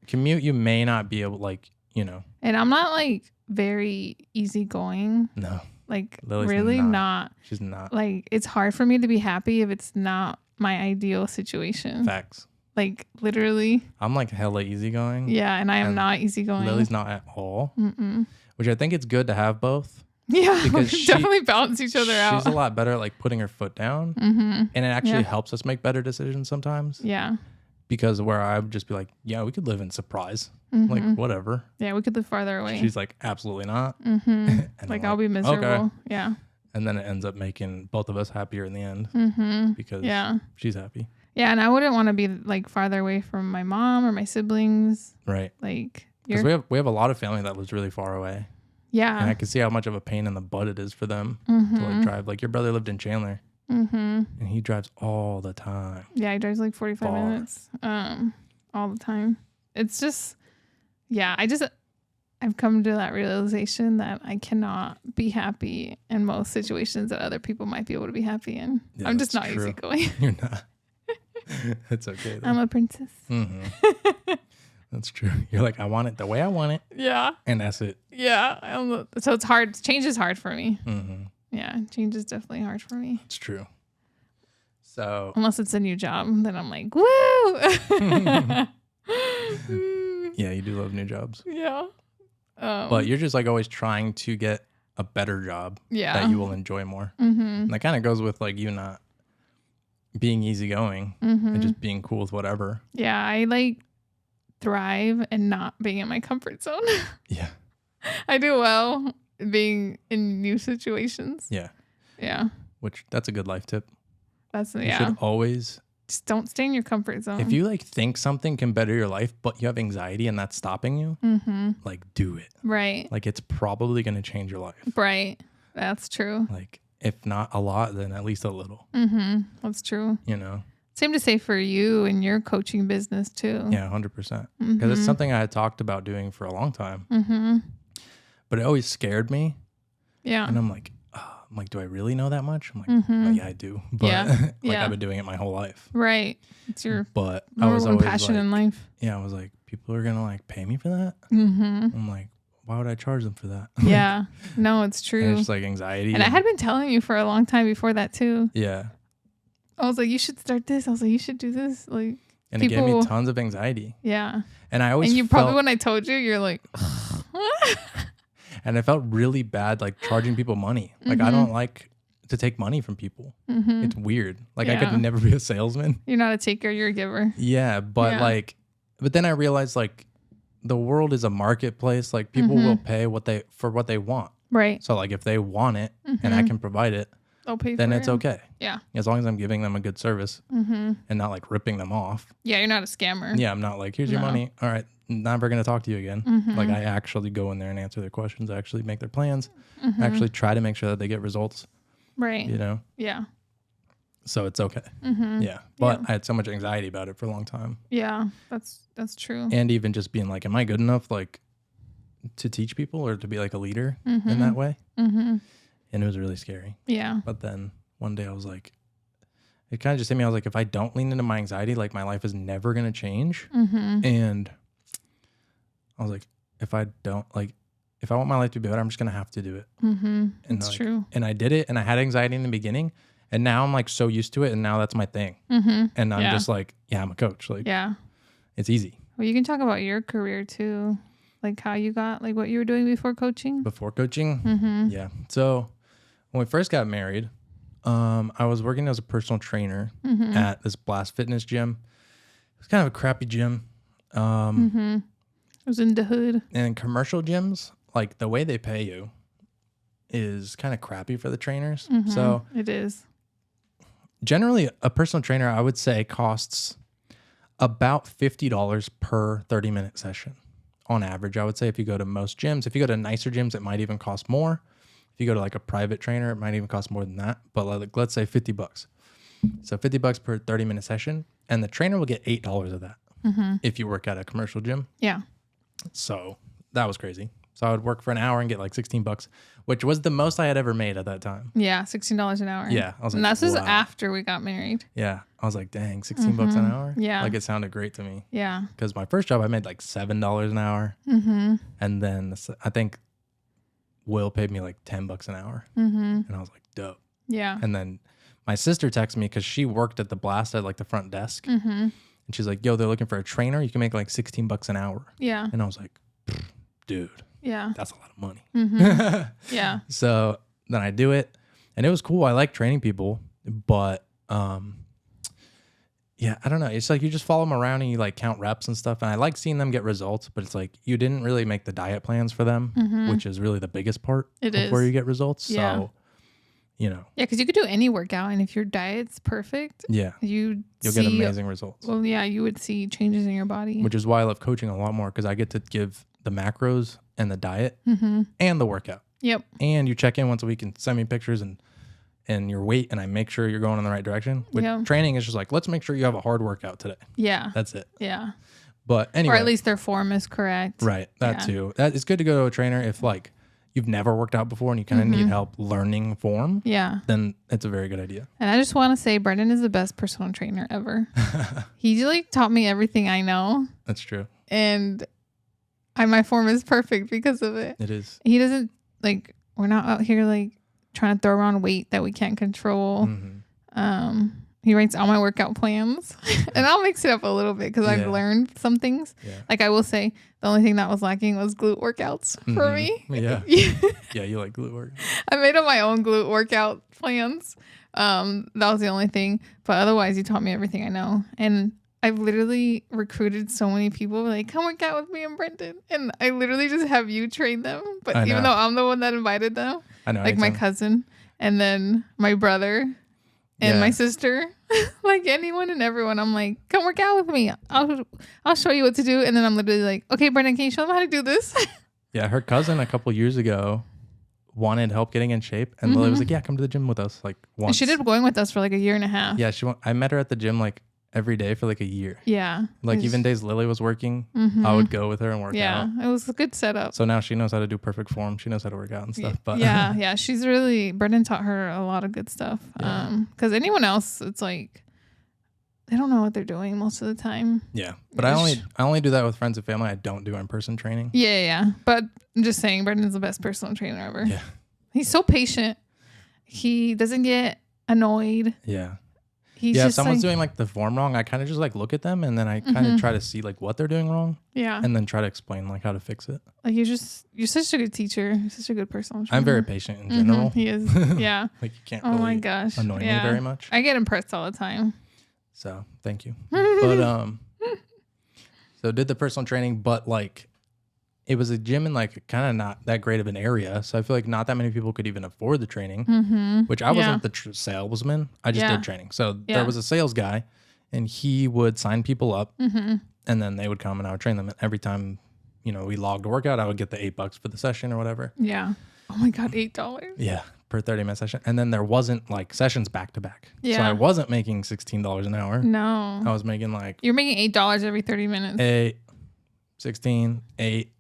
Speaker 2: Commute, you may not be able, like, you know.
Speaker 1: And I'm not like very easygoing. No. Like Lily's really not.
Speaker 2: She's not.
Speaker 1: Like it's hard for me to be happy if it's not my ideal situation.
Speaker 2: Facts.
Speaker 1: Like literally.
Speaker 2: I'm like hella easygoing.
Speaker 1: Yeah, and I am not easygoing.
Speaker 2: Lily's not at all. Which I think it's good to have both.
Speaker 1: Yeah, because we definitely balance each other out.
Speaker 2: She's a lot better at like putting her foot down. And it actually helps us make better decisions sometimes. Yeah. Because where I would just be like, yeah, we could live in Surprise. Like, whatever.
Speaker 1: Yeah, we could live farther away.
Speaker 2: She's like, absolutely not.
Speaker 1: Like, I'll be miserable. Okay. Yeah.
Speaker 2: And then it ends up making both of us happier in the end. Because she's happy.
Speaker 1: Yeah, and I wouldn't want to be like farther away from my mom or my siblings.
Speaker 2: Right.
Speaker 1: Like,
Speaker 2: because we have a lot of family that lives really far away. Yeah. And I can see how much of a pain in the butt it is for them to like drive. Like your brother lived in Chandler. And he drives all the time.
Speaker 1: Yeah, he drives like 45 minutes all the time. It's just, I've come to that realization that I cannot be happy in most situations that other people might be able to be happy in. Yeah, I'm just not easygoing. You're not.
Speaker 2: It's okay though.
Speaker 1: I'm a princess.
Speaker 2: That's true. You're like, I want it the way I want it. Yeah. And that's it.
Speaker 1: Yeah. So it's hard. Change is hard for me. Yeah. Change is definitely hard for me.
Speaker 2: It's true. So.
Speaker 1: Unless it's a new job, then I'm like, woo.
Speaker 2: Yeah, you do love new jobs.
Speaker 1: Yeah.
Speaker 2: But you're just like always trying to get a better job that you will enjoy more. And that kind of goes with like you not being easygoing and just being cool with whatever.
Speaker 1: Yeah, I like thrive and not being in my comfort zone.
Speaker 2: Yeah.
Speaker 1: I do well being in new situations.
Speaker 2: Yeah.
Speaker 1: Yeah.
Speaker 2: Which that's a good life tip. You
Speaker 1: Yeah.
Speaker 2: should always
Speaker 1: just don't stay in your comfort zone.
Speaker 2: If you like think something can better your life, but you have anxiety and that's stopping you, like do it.
Speaker 1: Right.
Speaker 2: Like it's probably going to change your life.
Speaker 1: Right. That's true.
Speaker 2: Like if not a lot, then at least a little.
Speaker 1: That's true.
Speaker 2: You know?
Speaker 1: Same to say for you and your coaching business too.
Speaker 2: Yeah, 100%. Because it's something I had talked about doing for a long time. But it always scared me.
Speaker 1: Yeah.
Speaker 2: And I'm like, do I really know that much? I'm like, oh, yeah, I do. But I've been doing it my whole life.
Speaker 1: Right. It's your
Speaker 2: I was always
Speaker 1: passion
Speaker 2: like,
Speaker 1: in life.
Speaker 2: Yeah, I was like, people are gonna like pay me for that. I'm like, why would I charge them for that?
Speaker 1: Yeah. No, it's true.
Speaker 2: And it's just like anxiety.
Speaker 1: And I had been telling you for a long time before that too.
Speaker 2: Yeah.
Speaker 1: I was like, you should start this. I was like, you should do this. Like,
Speaker 2: and it gave me tons of anxiety.
Speaker 1: Yeah.
Speaker 2: And I always
Speaker 1: and you probably when I told you, you're like,
Speaker 2: and I felt really bad like charging people money. Like I don't like to take money from people. It's weird. Like I could never be a salesman.
Speaker 1: You're not a taker, you're a giver.
Speaker 2: Yeah, but but then I realized like the world is a marketplace. Like people will pay what they want.
Speaker 1: Right.
Speaker 2: So like if they want it and I can provide it,
Speaker 1: they'll pay
Speaker 2: then
Speaker 1: for
Speaker 2: it's
Speaker 1: it.
Speaker 2: Okay.
Speaker 1: Yeah.
Speaker 2: As long as I'm giving them a good service and not like ripping them off.
Speaker 1: Yeah, you're not a scammer.
Speaker 2: Yeah, I'm not like, here's your money. All right, never going to talk to you again. Like I actually go in there and answer their questions, I actually make their plans, actually try to make sure that they get results.
Speaker 1: Right.
Speaker 2: You know?
Speaker 1: Yeah.
Speaker 2: So it's okay. Yeah. But I had so much anxiety about it for a long time.
Speaker 1: Yeah, that's true.
Speaker 2: And even just being like, am I good enough like to teach people or to be like a leader in that way? And it was really scary.
Speaker 1: Yeah.
Speaker 2: But then one day I was like, it kind of just hit me. I was like, if I don't lean into my anxiety, like my life is never going to change. And I was like, if I want my life to be better, I'm just going to have to do it. And
Speaker 1: that's true.
Speaker 2: And I did it. And I had anxiety in the beginning. And now I'm like so used to it. And now that's my thing. And I'm just like, yeah, I'm a coach. Like,
Speaker 1: yeah,
Speaker 2: it's easy.
Speaker 1: Well, you can talk about your career too. Like how you got, like what you were doing before coaching.
Speaker 2: Yeah. So when we first got married, I was working as a personal trainer at this Blast Fitness gym. It was kind of a crappy gym.
Speaker 1: It was in the hood.
Speaker 2: And commercial gyms, like the way they pay you is kind of crappy for the trainers. So
Speaker 1: it is.
Speaker 2: Generally, a personal trainer, I would say, costs about $50 per 30-minute session. On average, I would say if you go to most gyms, if you go to nicer gyms, it might even cost more. If you go to like a private trainer, it might even cost more than that. But like, let's say $50. So $50 per 30-minute session. And the trainer will get $8 of that if you work at a commercial gym.
Speaker 1: Yeah.
Speaker 2: So that was crazy. So I would work for an hour and get like $16, which was the most I had ever made at that time.
Speaker 1: Yeah, $16 an hour.
Speaker 2: Yeah. I was
Speaker 1: and
Speaker 2: like,
Speaker 1: this is after we got married.
Speaker 2: Yeah. I was like, dang, $16 an hour?
Speaker 1: Yeah.
Speaker 2: Like it sounded great to me.
Speaker 1: Yeah.
Speaker 2: Because my first job, I made like $7 an hour. And then I think Will paid me like $10 an hour. And I was like, dope.
Speaker 1: Yeah.
Speaker 2: And then my sister texted me because she worked at the Blast at like the front desk. And she's like, yo, they're looking for a trainer. You can make like $16 an hour.
Speaker 1: Yeah.
Speaker 2: And I was like, dude.
Speaker 1: Yeah.
Speaker 2: That's a lot of money.
Speaker 1: Yeah.
Speaker 2: So then I do it. And it was cool. I like training people. But yeah, I don't know. It's like you just follow them around and you like count reps and stuff. And I like seeing them get results. But it's like you didn't really make the diet plans for them, which is really the biggest part of where you get results.
Speaker 1: Yeah.
Speaker 2: So, you know.
Speaker 1: Yeah, because you could do any workout. And if your diet's perfect, you'll get
Speaker 2: amazing results.
Speaker 1: Well, yeah, you would see changes in your body.
Speaker 2: Which is why I love coaching a lot more because I get to give the macros and the diet and the workout.
Speaker 1: Yep.
Speaker 2: And you check in once a week and send me pictures and your weight, and I make sure you're going in the right direction. With training, it's just like, let's make sure you have a hard workout today.
Speaker 1: Yeah.
Speaker 2: That's it.
Speaker 1: Yeah.
Speaker 2: But anyway.
Speaker 1: Or at least their form is correct.
Speaker 2: Right. That too. It's good to go to a trainer if like you've never worked out before and you kind of need help learning form. Yeah. Then it's a very good idea.
Speaker 1: And I just want to say Brendon is the best personal trainer ever. He like taught me everything I know.
Speaker 2: That's true.
Speaker 1: And my form is perfect because of it.
Speaker 2: It is.
Speaker 1: He doesn't like, we're not out here like trying to throw around weight that we can't control. He writes all my workout plans and I'll mix it up a little bit because I've learned some things. Like I will say the only thing that was lacking was glute workouts for me.
Speaker 2: Yeah. Yeah, you like glute work.
Speaker 1: I made up my own glute workout plans. That was the only thing. But otherwise he taught me everything I know. And I've literally recruited so many people like, come work out with me and Brendon. And I literally just have you train them. But even though I'm the one that invited them,
Speaker 2: I know,
Speaker 1: like my cousin and then my brother and my sister, like anyone and everyone, I'm like, come work out with me. I'll show you what to do. And then I'm literally like, okay, Brendon, can you show them how to do this?
Speaker 2: Yeah, her cousin a couple years ago wanted help getting in shape. And Lily was like, yeah, come to the gym with us like once.
Speaker 1: And she did going with us for like a year and a half.
Speaker 2: Yeah, I met her at the gym like every day for like a year.
Speaker 1: Yeah.
Speaker 2: Like even days Lily was working, I would go with her and work out.
Speaker 1: Yeah, it was a good setup.
Speaker 2: So now she knows how to do perfect form. She knows how to work out and stuff. But
Speaker 1: yeah, she's really, Brendon taught her a lot of good stuff. Because anyone else, it's like, they don't know what they're doing most of the time.
Speaker 2: Yeah, but I only do that with friends and family. I don't do in-person training.
Speaker 1: Yeah. But I'm just saying, Brendon's the best personal trainer ever.
Speaker 2: Yeah.
Speaker 1: He's so patient. He doesn't get annoyed.
Speaker 2: Yeah.
Speaker 1: If
Speaker 2: someone's doing like the form wrong, I kind of just like look at them and then I kind of try to see like what they're doing wrong.
Speaker 1: Yeah.
Speaker 2: And then try to explain like how to fix it.
Speaker 1: Like you're such a good teacher. You're such a good personal trainer.
Speaker 2: I'm very patient in general.
Speaker 1: He is. Yeah.
Speaker 2: Like you can't really
Speaker 1: my gosh.
Speaker 2: annoy me very much.
Speaker 1: I get impressed all the time.
Speaker 2: So thank you. But so did the personal training, but like it was a gym in like kind of not that great of an area. So I feel like not that many people could even afford the training, which I wasn't the salesman. I just did training. So there was a sales guy and he would sign people up and then they would come and I would train them. And every time, we logged a workout, I would get the $8 for the session or whatever.
Speaker 1: Yeah. Oh my God, $8.
Speaker 2: Yeah. Per 30-minute session. And then there wasn't like sessions back to back.
Speaker 1: Yeah.
Speaker 2: So I wasn't making $16 an hour.
Speaker 1: No.
Speaker 2: I was making like...
Speaker 1: You're making $8 every 30 minutes.
Speaker 2: 8, 16, 8.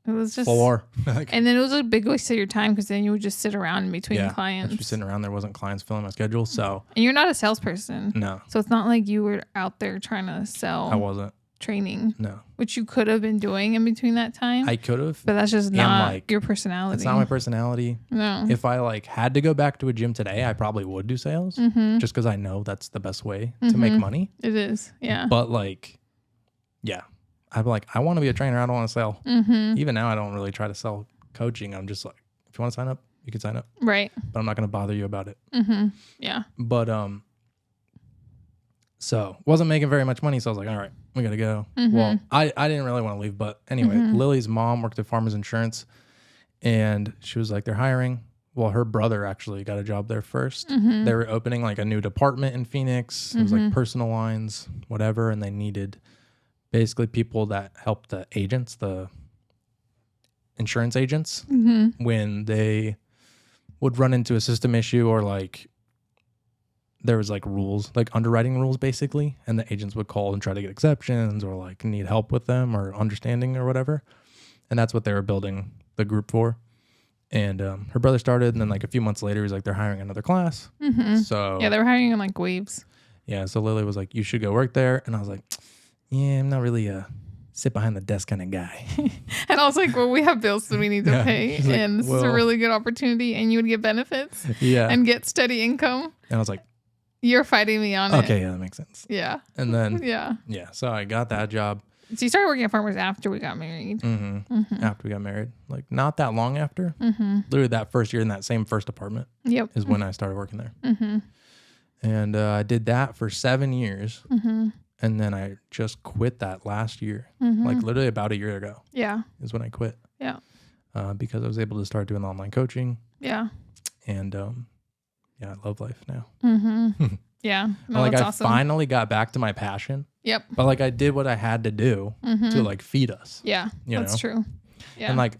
Speaker 1: It was just
Speaker 2: 4.
Speaker 1: And then it was a big waste of your time because then you would just sit around in between clients.
Speaker 2: Just sitting around. There wasn't clients filling my schedule. So...
Speaker 1: And you're not a salesperson.
Speaker 2: No.
Speaker 1: So it's not like you were out there trying to sell...
Speaker 2: I wasn't.
Speaker 1: Training.
Speaker 2: No.
Speaker 1: Which you could have been doing in between that time.
Speaker 2: I could have.
Speaker 1: But that's just not your personality.
Speaker 2: It's not my personality.
Speaker 1: No.
Speaker 2: If I like had to go back to a gym today, I probably would do sales just because I know that's the best way to make money.
Speaker 1: It is. Yeah.
Speaker 2: But like, yeah, I'm like, I want to be a trainer. I don't want to sell. Even now, I don't really try to sell coaching. I'm just like, if you want to sign up, you can sign up.
Speaker 1: Right.
Speaker 2: But I'm not going to bother you about it.
Speaker 1: Yeah.
Speaker 2: But, so wasn't making very much money. So I was like, all right, we got to go. Well, I didn't really want to leave, but anyway, Lily's mom worked at Farmers Insurance and she was like, they're hiring. Well, her brother actually got a job there first. They were opening like a new department in Phoenix. It was like personal lines, whatever. And they needed basically people that help the agents, the insurance agents, when they would run into a system issue or like, there was like rules, like underwriting rules basically. And the agents would call and try to get exceptions or like need help with them or understanding or whatever. And that's what they were building the group for. And her brother started and then like a few months later, he's like, they're hiring another class. So
Speaker 1: yeah, they were hiring in like waves.
Speaker 2: Yeah. So Lily was like, you should go work there. And I was like, yeah, I'm not really a sit behind the desk kind of guy.
Speaker 1: And I was like, well, we have bills that we need to pay.
Speaker 2: Like,
Speaker 1: and this is a really good opportunity. And you would get benefits and get steady income.
Speaker 2: And I was like,
Speaker 1: you're fighting me on it.
Speaker 2: Okay, yeah, that makes sense.
Speaker 1: Yeah.
Speaker 2: And then
Speaker 1: yeah,
Speaker 2: so I got that job.
Speaker 1: So you started working at Farmers after we got married.
Speaker 2: After we got married, like not that long after. Literally that first year in that same first apartment. Is when I started working there. And I did that for 7 years, and then I just quit that last year. Like literally about a year ago. Yeah, is when I quit. Yeah, because I was able to start doing online coaching. Yeah, and yeah, I love life now. Yeah. No, like I finally got back to my passion. Yep. But like I did what I had to do to like feed us. Yeah. That's true. Yeah. And like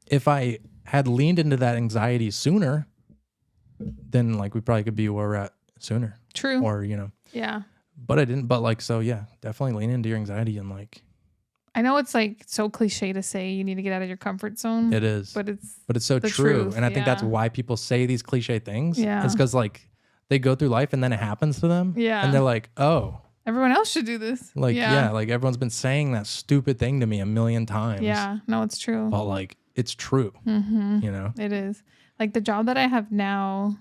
Speaker 2: if I had leaned into that anxiety sooner, then like we probably could be where we're at sooner. True. Or, Yeah. But I didn't. But like, so yeah, definitely lean into your anxiety and like.
Speaker 1: I know it's like so cliche to say you need to get out of your comfort zone.
Speaker 2: It is.
Speaker 1: But it's
Speaker 2: so true.
Speaker 1: Truth.
Speaker 2: And I think that's why people say these cliche things. Yeah. It's because like they go through life and then it happens to them. Yeah. And they're like, oh.
Speaker 1: Everyone else should do this.
Speaker 2: Like, yeah, like everyone's been saying that stupid thing to me a million times.
Speaker 1: Yeah. No, it's true.
Speaker 2: But like, it's true. It
Speaker 1: is. Like the job that I have now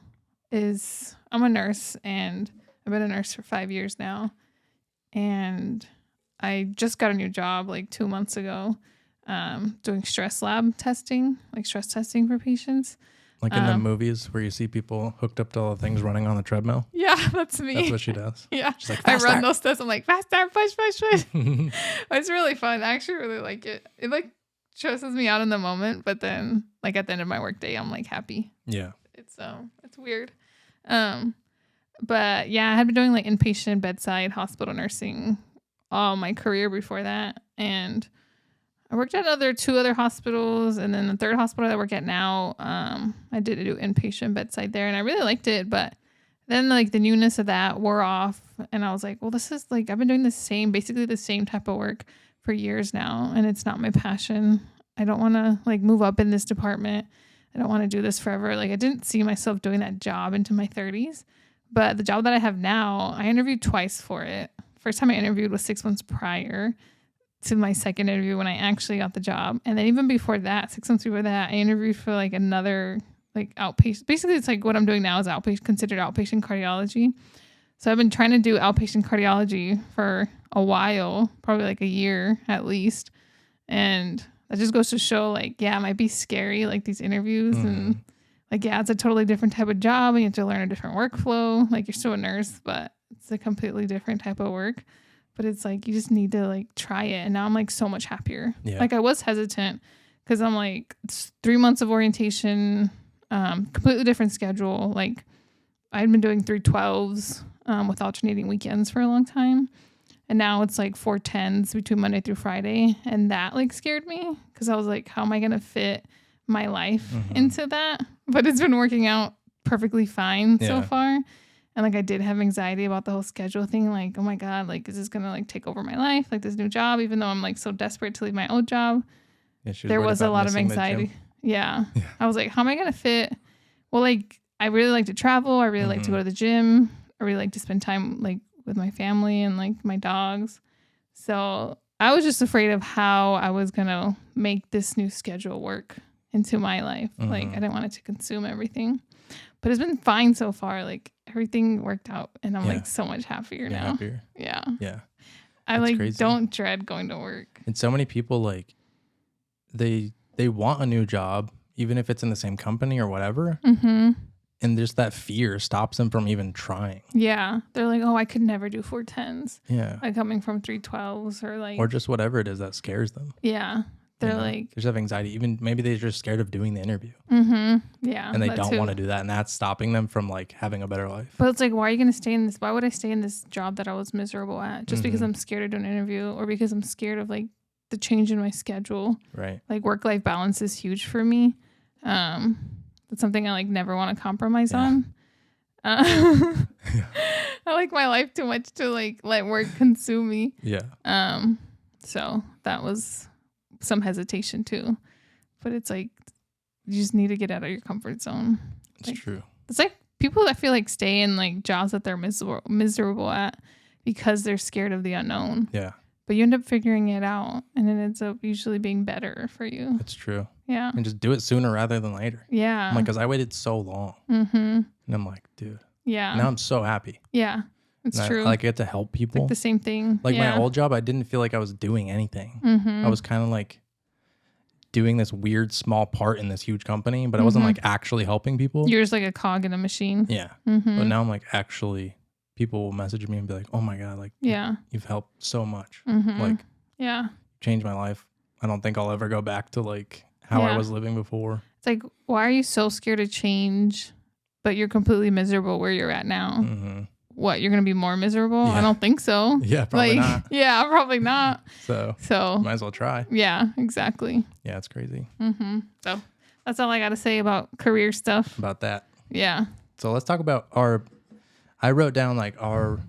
Speaker 1: is I'm a nurse and I've been a nurse for 5 years now. And I just got a new job like 2 months ago, doing stress lab testing, like stress testing for patients.
Speaker 2: Like in the movies where you see people hooked up to all the things running on the treadmill.
Speaker 1: Yeah, that's me.
Speaker 2: That's what she does.
Speaker 1: Yeah.
Speaker 2: She's like,
Speaker 1: I run those steps. I'm like, faster, push. It's really fun. I actually really like it. It like stresses me out in the moment, but then like at the end of my work day, I'm like happy.
Speaker 2: Yeah.
Speaker 1: It's weird. But yeah, I had been doing like inpatient bedside hospital nursing all my career before that. And I worked at two other hospitals, and then the third hospital that I work at now, I did do inpatient bedside there, and I really liked it. But then like the newness of that wore off, and I was like, well, this is like I've been doing basically the same type of work for years now, and it's not my passion. I don't want to like move up in this department. I don't want to do this forever. Like I didn't see myself doing that job into my 30s. But the job that I have now, I interviewed twice for it. First time I interviewed was 6 months prior to my second interview when I actually got the job. And then even before that, 6 months before that, I interviewed for like another like outpatient. Basically, it's like what I'm doing now is considered outpatient cardiology. So I've been trying to do outpatient cardiology for a while, probably like a year at least. And that just goes to show like, yeah, it might be scary, like these interviews. And like, yeah, it's a totally different type of job. And you have to learn a different workflow. Like you're still a nurse, but it's a completely different type of work. But it's like, you just need to like try it. And now I'm like so much happier. Yeah. Like I was hesitant because I'm like, it's 3 months of orientation, completely different schedule. Like I'd been doing 312s with alternating weekends for a long time. And now it's like 410s between Monday through Friday. And that like scared me because I was like, how am I going to fit my life into that? But it's been working out perfectly fine so far. And like I did have anxiety about the whole schedule thing. Like, oh my God, like is this gonna like take over my life? Like this new job, even though I'm like so desperate to leave my old job. Yeah, there was a lot of anxiety. Yeah. I was like, how am I gonna fit? Well, like I really like to travel. I really like to go to the gym. I really like to spend time like with my family and like my dogs. So I was just afraid of how I was gonna make this new schedule work into my life. Like I didn't want it to consume everything. But it's been fine so far. Like everything worked out and I'm like so much happier now. Happier. Yeah. Yeah. I like crazy. Don't dread going to work.
Speaker 2: And so many people like they want a new job, even if it's in the same company or whatever. And just that fear stops them from even trying.
Speaker 1: Yeah. They're like, oh, I could never do 410s. Yeah. Like coming from 312s or
Speaker 2: just whatever it is that scares them.
Speaker 1: Yeah. They're like,
Speaker 2: they just have anxiety. Even maybe they're just scared of doing the interview.
Speaker 1: Yeah.
Speaker 2: And they don't want to do that. And that's stopping them from like having a better life.
Speaker 1: But it's like, why are you going to stay in this? Why would I stay in this job that I was miserable at? Just because I'm scared to do an interview or because I'm scared of like the change in my schedule. Right. Like work-life balance is huge for me. That's something I like never want to compromise on. I like my life too much to like let work consume me. Yeah. So that was some hesitation too, but it's like you just need to get out of your comfort zone.
Speaker 2: It's like, true.
Speaker 1: It's like people that feel like stay in like jobs that they're miserable at because they're scared of the unknown. Yeah. But you end up figuring it out, and it ends up usually being better for you.
Speaker 2: It's true.
Speaker 1: Yeah.
Speaker 2: And just do it sooner rather than later.
Speaker 1: Yeah.
Speaker 2: I'm like, because I waited so long. And I'm like, dude. Yeah. Now I'm so happy.
Speaker 1: Yeah. It's true.
Speaker 2: I get to help people.
Speaker 1: Like the same thing.
Speaker 2: Like my old job, I didn't feel like I was doing anything. I was kind of like doing this weird small part in this huge company, but I wasn't like actually helping people.
Speaker 1: You're just like a cog in a machine.
Speaker 2: Yeah. But now I'm like actually, people will message me and be like, oh my God, like you've helped so much. Like changed my life. I don't think I'll ever go back to like how I was living before.
Speaker 1: It's like, why are you so scared to change, but you're completely miserable where you're at now? What, you're going to be more miserable? Yeah. I don't think so.
Speaker 2: Yeah, probably not.
Speaker 1: Yeah, probably not.
Speaker 2: So might as well try.
Speaker 1: Yeah, exactly.
Speaker 2: Yeah, it's crazy.
Speaker 1: So that's all I got to say about career stuff.
Speaker 2: About that.
Speaker 1: Yeah.
Speaker 2: So let's talk about I wrote down like our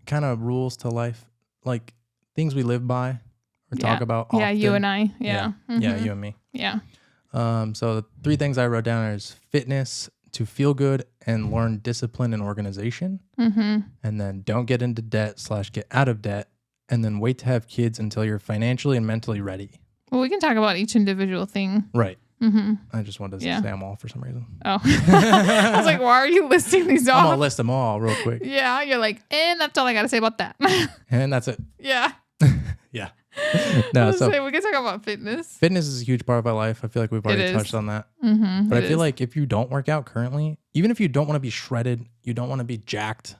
Speaker 2: kind of rules to life, like things we live by or talk about often.
Speaker 1: Yeah, you and I. Yeah.
Speaker 2: Yeah, you and me.
Speaker 1: Yeah.
Speaker 2: So the 3 things I wrote down is fitness, to feel good and learn discipline and organization. And then don't get into debt / get out of debt. And then wait to have kids until you're financially and mentally ready.
Speaker 1: Well, we can talk about each individual thing.
Speaker 2: Right. I just wanted to say them all for some reason.
Speaker 1: Oh. I was like, why are you listing these off?
Speaker 2: I'm going to list them all real quick.
Speaker 1: Yeah. You're like, and that's all I got to say about that.
Speaker 2: And that's it.
Speaker 1: Yeah.
Speaker 2: Yeah. No, so
Speaker 1: we can talk about fitness.
Speaker 2: Fitness is a huge part of my life. I feel like we've already touched on that. But I feel like if you don't work out currently, even if you don't want to be shredded, you don't want to be jacked,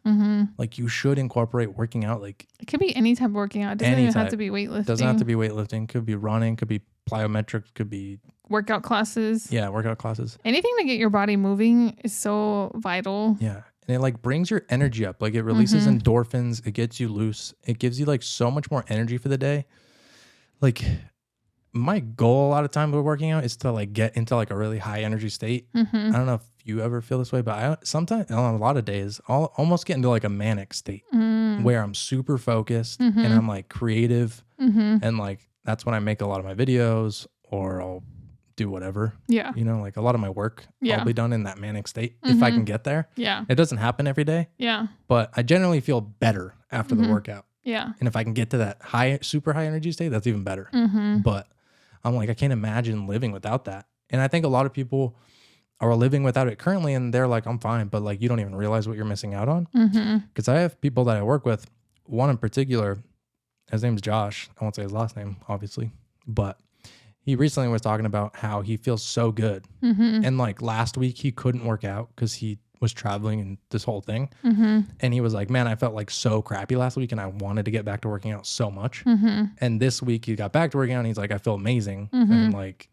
Speaker 2: like you should incorporate working out. Like
Speaker 1: it could be any type of working out. It doesn't even have to be weightlifting.
Speaker 2: Doesn't have to be weightlifting. Could be running. Could be plyometric. Could be
Speaker 1: workout classes.
Speaker 2: Yeah, workout classes.
Speaker 1: Anything to get your body moving is so vital.
Speaker 2: Yeah. And it like brings your energy up. Like it releases endorphins. It gets you loose. It gives you like so much more energy for the day. Like my goal a lot of time with working out is to like get into like a really high energy state. I don't know if you ever feel this way, but I sometimes on a lot of days I'll almost get into like a manic state where I'm super focused and I'm like creative and like that's when I make a lot of my videos or I'll do whatever. Yeah. You know, like a lot of my work I'll be done in that manic state if I can get there. Yeah. It doesn't happen every day. Yeah. But I generally feel better after the workout. Yeah. And if I can get to that super high energy state, that's even better. But I'm like, I can't imagine living without that. And I think a lot of people are living without it currently and they're like, I'm fine. But like, you don't even realize what you're missing out on. Because I have people that I work with, one in particular, his name's Josh. I won't say his last name, obviously. But he recently was talking about how he feels so good. And like last week, he couldn't work out because he was traveling and this whole thing. And he was like, man, I felt like so crappy last week and I wanted to get back to working out so much. And this week he got back to working out and he's like, I feel amazing. And like,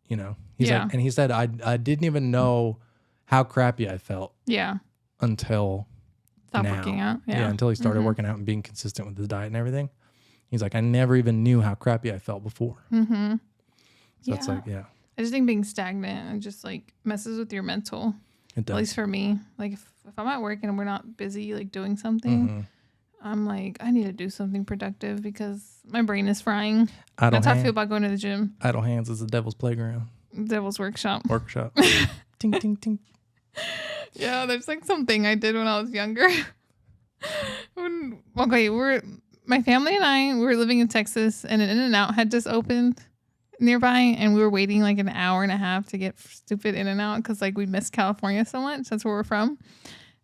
Speaker 2: you know, he's like, and he said, I didn't even know how crappy I felt. Yeah. Until
Speaker 1: Stop working out.
Speaker 2: Yeah. Until he started working out and being consistent with his diet and everything. He's like, I never even knew how crappy I felt before. So it's like, I
Speaker 1: just think being stagnant and just like messes with your mental. It does. At least for me, like if I'm at work and we're not busy like doing something, I'm like, I need to do something productive because my brain is frying. That's how I feel about going to the gym.
Speaker 2: Idle hands is the devil's playground.
Speaker 1: Devil's workshop.
Speaker 2: Ting, ting, ting.
Speaker 1: Yeah, there's like something I did when I was younger. My family and I, we were living in Texas and an In-N-Out had just opened nearby and we were waiting like an hour and a half to get stupid In-N-Out because like we missed California so much. That's where we're from.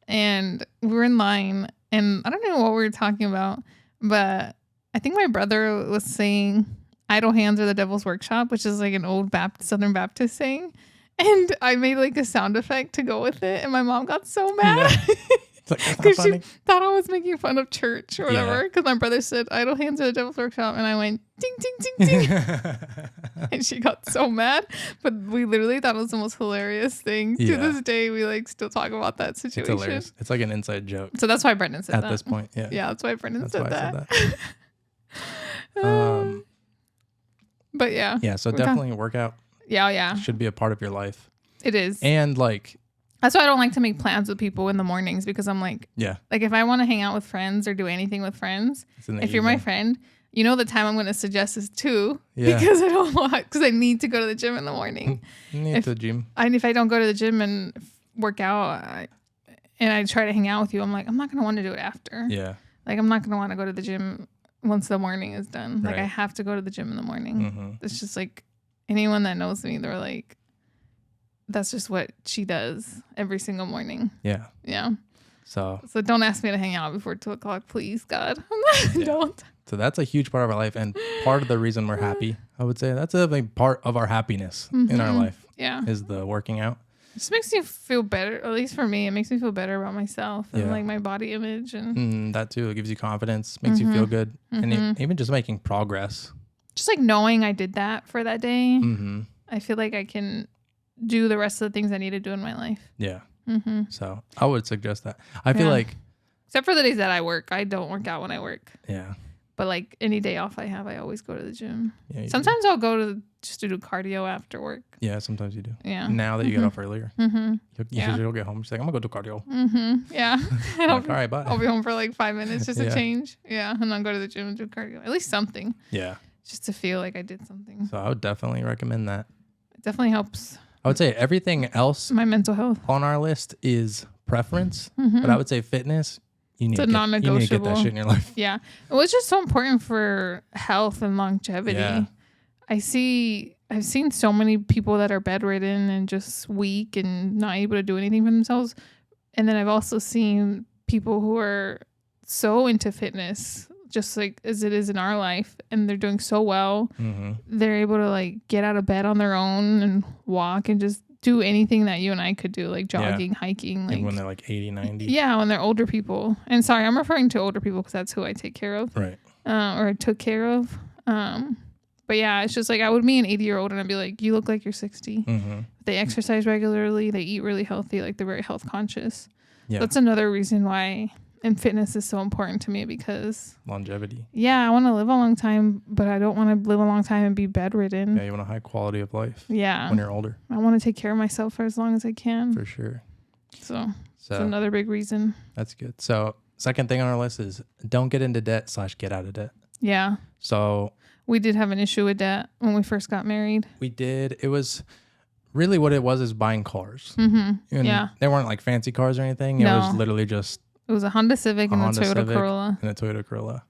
Speaker 1: And we were in line and I don't know what we were talking about, but I think my brother was saying idle hands are the devil's workshop, which is like an old Southern Baptist saying. And I made like a sound effect to go with it and my mom got so mad. Because she thought I was making fun of church or whatever. Because my brother said, idle hands are the devil's workshop. And I went, ding, ding, ding, ding. And she got so mad. But we literally thought it was the most hilarious thing. To this day, we like still talk about that situation.
Speaker 2: It's hilarious. It's like an inside joke.
Speaker 1: So that's why Brendon said that.
Speaker 2: At this point, yeah.
Speaker 1: Yeah, that's why Brendon said that. But yeah.
Speaker 2: Yeah, so definitely workout.
Speaker 1: Yeah.
Speaker 2: Should be a part of your life.
Speaker 1: It is.
Speaker 2: And like...
Speaker 1: That's why I don't like to make plans with people in the mornings because I'm like, like if I want to hang out with friends or do anything with friends, if you're my friend, you know the time I'm going to suggest is 2 because I don't want because I need to go to the gym in the morning.
Speaker 2: If
Speaker 1: I don't go to the gym and work out and I try to hang out with you, I'm like I'm not going to want to do it after. Yeah, like I'm not going to want to go to the gym once the morning is done. Right. Like I have to go to the gym in the morning. It's just like anyone that knows me, they're like. That's just what she does every single morning. Yeah. Yeah. So don't ask me to hang out before 2:00, please, God. Don't.
Speaker 2: So that's a huge part of our life and part of the reason we're happy. I would say that's a big part of our happiness in our life. Yeah. Is the working out.
Speaker 1: It just makes you feel better. At least for me, it makes me feel better about myself and like my body image and
Speaker 2: that too. It gives you confidence, makes you feel good, and even just making progress.
Speaker 1: Just like knowing I did that for that day. I feel like I can do the rest of the things I need to do in my life. Yeah. So I would suggest that. I feel like... Except for the days that I work. I don't work out when I work. Yeah. But like any day off I have, I always go to the gym. Yeah, sometimes I'll go just to do cardio after work.
Speaker 2: Yeah, sometimes you do. Yeah. Now that you get off earlier. You'll get home. She's like, I'm going to go do cardio.
Speaker 1: Yeah.
Speaker 2: And all right, bye.
Speaker 1: I'll be home for like 5 minutes just to change. Yeah. And then go to the gym and do cardio. At least something. Yeah. Just to feel like I did something.
Speaker 2: So I would definitely recommend that.
Speaker 1: It definitely helps.
Speaker 2: I would say everything else
Speaker 1: my mental health
Speaker 2: on our list is preference, but I would say fitness, you need to get that shit in your life.
Speaker 1: Yeah. It was just so important for health and longevity. Yeah. I've seen so many people that are bedridden and just weak and not able to do anything for themselves. And then I've also seen people who are so into fitness just like as it is in our life, and they're doing so well. They're able to like get out of bed on their own and walk and just do anything that you and I could do, like jogging, hiking. Like
Speaker 2: even when they're like 80, 90.
Speaker 1: Yeah, when they're older people. And sorry, I'm referring to older people because that's who I take care of.
Speaker 2: Right.
Speaker 1: Or I took care of. But yeah, it's just like I would meet an 80-year-old and I'd be like, you look like you're 60. They exercise regularly. They eat really healthy. Like they're very health conscious. Yeah. That's another reason why fitness is so important to me, because
Speaker 2: longevity.
Speaker 1: Yeah, I want to live a long time, but I don't want to live a long time and be bedridden.
Speaker 2: Yeah, you want a high quality of life.
Speaker 1: Yeah.
Speaker 2: When you're older.
Speaker 1: I want to take care of myself for as long as I can.
Speaker 2: For sure.
Speaker 1: So that's another big reason.
Speaker 2: That's good. So second thing on our list is don't get into debt / get out of debt.
Speaker 1: Yeah.
Speaker 2: So
Speaker 1: we did have an issue with debt when we first got married.
Speaker 2: We did. It was really what it was is buying cars.
Speaker 1: Yeah.
Speaker 2: They weren't like fancy cars or anything. It was literally just.
Speaker 1: It was a Honda Civic and a Toyota Corolla.
Speaker 2: And a Toyota Corolla.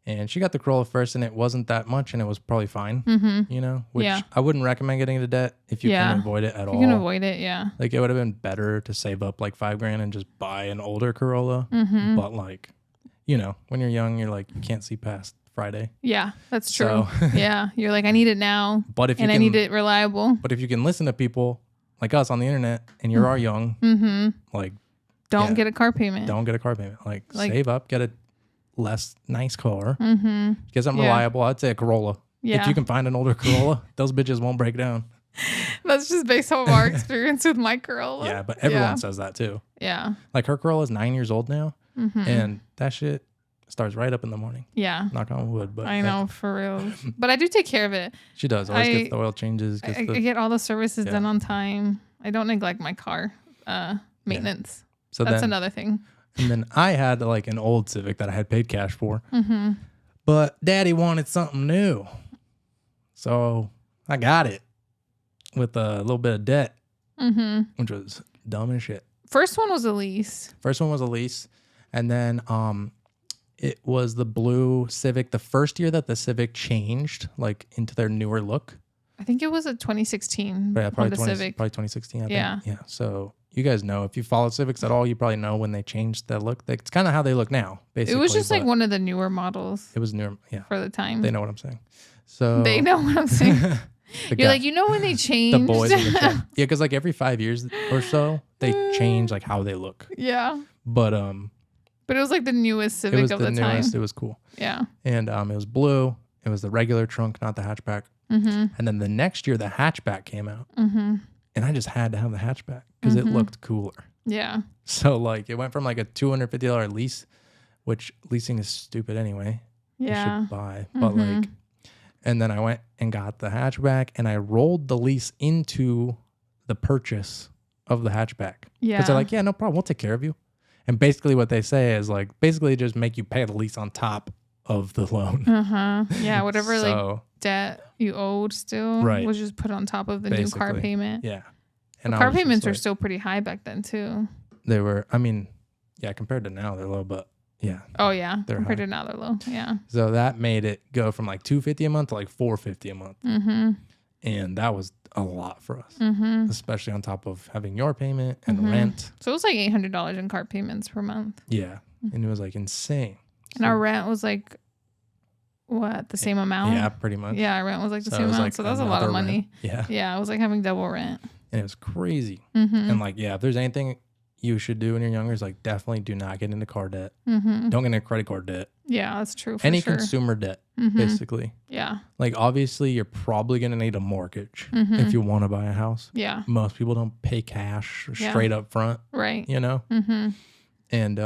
Speaker 2: And she got the Corolla first, and it wasn't that much, and it was probably fine. You know, which I wouldn't recommend getting into debt if you can avoid it at all.
Speaker 1: You can avoid it, yeah.
Speaker 2: Like it would have been better to save up like $5,000 and just buy an older Corolla. But like, you know, when you're young, you're like, you can't see past Friday.
Speaker 1: Yeah, that's true. Yeah, you're like, I need it now, but if you I need it reliable.
Speaker 2: But if you can listen to people like us on the internet and you are young, like,
Speaker 1: don't get a car payment.
Speaker 2: Don't get a car payment. Like save up, get a less nice car. Get something reliable. I'd say a Corolla. Yeah. If you can find an older Corolla, those bitches won't break down.
Speaker 1: That's just based off of our experience with my Corolla.
Speaker 2: Yeah, but everyone says that too.
Speaker 1: Yeah.
Speaker 2: Like her Corolla is 9 years old now, and that shit starts right up in the morning.
Speaker 1: Yeah.
Speaker 2: Knock on wood. But
Speaker 1: I know, for real. But I do take care of it.
Speaker 2: She does. Always gets the oil changes.
Speaker 1: I get all the services done on time. I don't neglect my car maintenance. Yeah. So that's another thing.
Speaker 2: And then I had like an old Civic that I had paid cash for. But Daddy wanted something new. So I got it with a little bit of debt, which was dumb as shit.
Speaker 1: First one was a lease.
Speaker 2: And then it was the blue Civic. The first year that the Civic changed like into their newer look.
Speaker 1: I think it was a 2016
Speaker 2: probably
Speaker 1: Civic.
Speaker 2: Probably 2016, I think.
Speaker 1: Yeah.
Speaker 2: Yeah. So you guys know, if you follow Civics at all, you probably know when they changed their look. It's kind of how they look now, basically.
Speaker 1: It was just like one of the newer models.
Speaker 2: It was newer, yeah.
Speaker 1: For the time.
Speaker 2: They know what I'm saying. So
Speaker 1: they know what I'm saying. You're like, you know when they changed?
Speaker 2: The boys in the truck. Yeah, because like every 5 years or so, they change like how they look.
Speaker 1: Yeah.
Speaker 2: But
Speaker 1: it was like the newest Civic of the time. It was the newest.
Speaker 2: It was cool.
Speaker 1: Yeah.
Speaker 2: And it was blue. It was the regular trunk, not the hatchback. And then the next year, the hatchback came out. And I just had to have the hatchback because it looked cooler.
Speaker 1: Yeah.
Speaker 2: So like it went from like a $250 lease, which leasing is stupid anyway.
Speaker 1: Yeah.
Speaker 2: You should buy. But like, and then I went and got the hatchback and I rolled the lease into the purchase of the hatchback.
Speaker 1: Yeah.
Speaker 2: Because they're like, yeah, no problem. We'll take care of you. And basically what they say is like, basically just make you pay the lease on top of the loan.
Speaker 1: Yeah. Whatever like debt you owed still was just put on top of the new car payment.
Speaker 2: Yeah.
Speaker 1: And car payments were still pretty high back then too.
Speaker 2: They were, I mean, yeah, compared to now they're low, but yeah.
Speaker 1: Oh yeah. Compared to now they're low. Yeah.
Speaker 2: So that made it go from like $250 a month to like $450 a month. And that was a lot for us, especially on top of having your payment and rent.
Speaker 1: So it was like $800 in car payments per month.
Speaker 2: Yeah. And it was like insane.
Speaker 1: And our rent was like, what, the same amount?
Speaker 2: Yeah, pretty much.
Speaker 1: Yeah, our rent was like the same amount. Like so that was a lot of money.
Speaker 2: Yeah.
Speaker 1: Yeah, it was like having double rent.
Speaker 2: And it was crazy. And like, yeah, if there's anything you should do when you're younger, is like definitely do not get into car debt. Don't get into credit card debt.
Speaker 1: Yeah, that's true.
Speaker 2: Any consumer debt, basically.
Speaker 1: Yeah.
Speaker 2: Like obviously you're probably going to need a mortgage if you want to buy a house.
Speaker 1: Yeah.
Speaker 2: Most people don't pay cash straight up front.
Speaker 1: Right.
Speaker 2: You know? And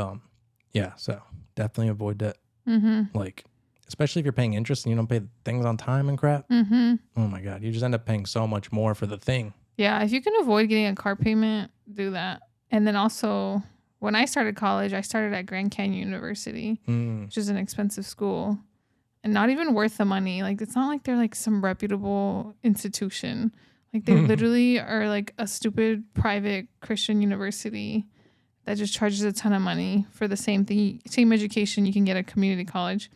Speaker 2: yeah, so definitely avoid debt. Like, especially if you're paying interest and you don't pay things on time and crap. Oh my God. You just end up paying so much more for the thing.
Speaker 1: Yeah. If you can avoid getting a car payment, do that. And then also, when I started college, I started at Grand Canyon University, which is an expensive school and not even worth the money. Like, it's not like they're like some reputable institution. Like, they literally are like a stupid private Christian university that just charges a ton of money for the same thing, same education you can get at community college,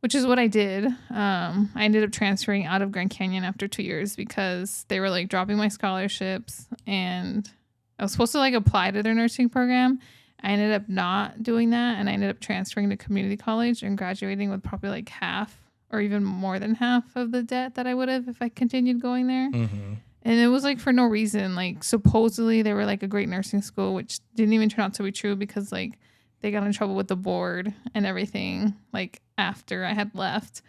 Speaker 1: which is what I did. I ended up transferring out of Grand Canyon after 2 years because they were like dropping my scholarships, and I was supposed to like apply to their nursing program, I ended up not doing that, and I ended up transferring to community college and graduating with probably like half or even more than half of the debt that I would have if I continued going there.
Speaker 2: Mm-hmm.
Speaker 1: And it was like for no reason. Like supposedly they were like a great nursing school, which didn't even turn out to be true because like they got in trouble with the board and everything like after I had left.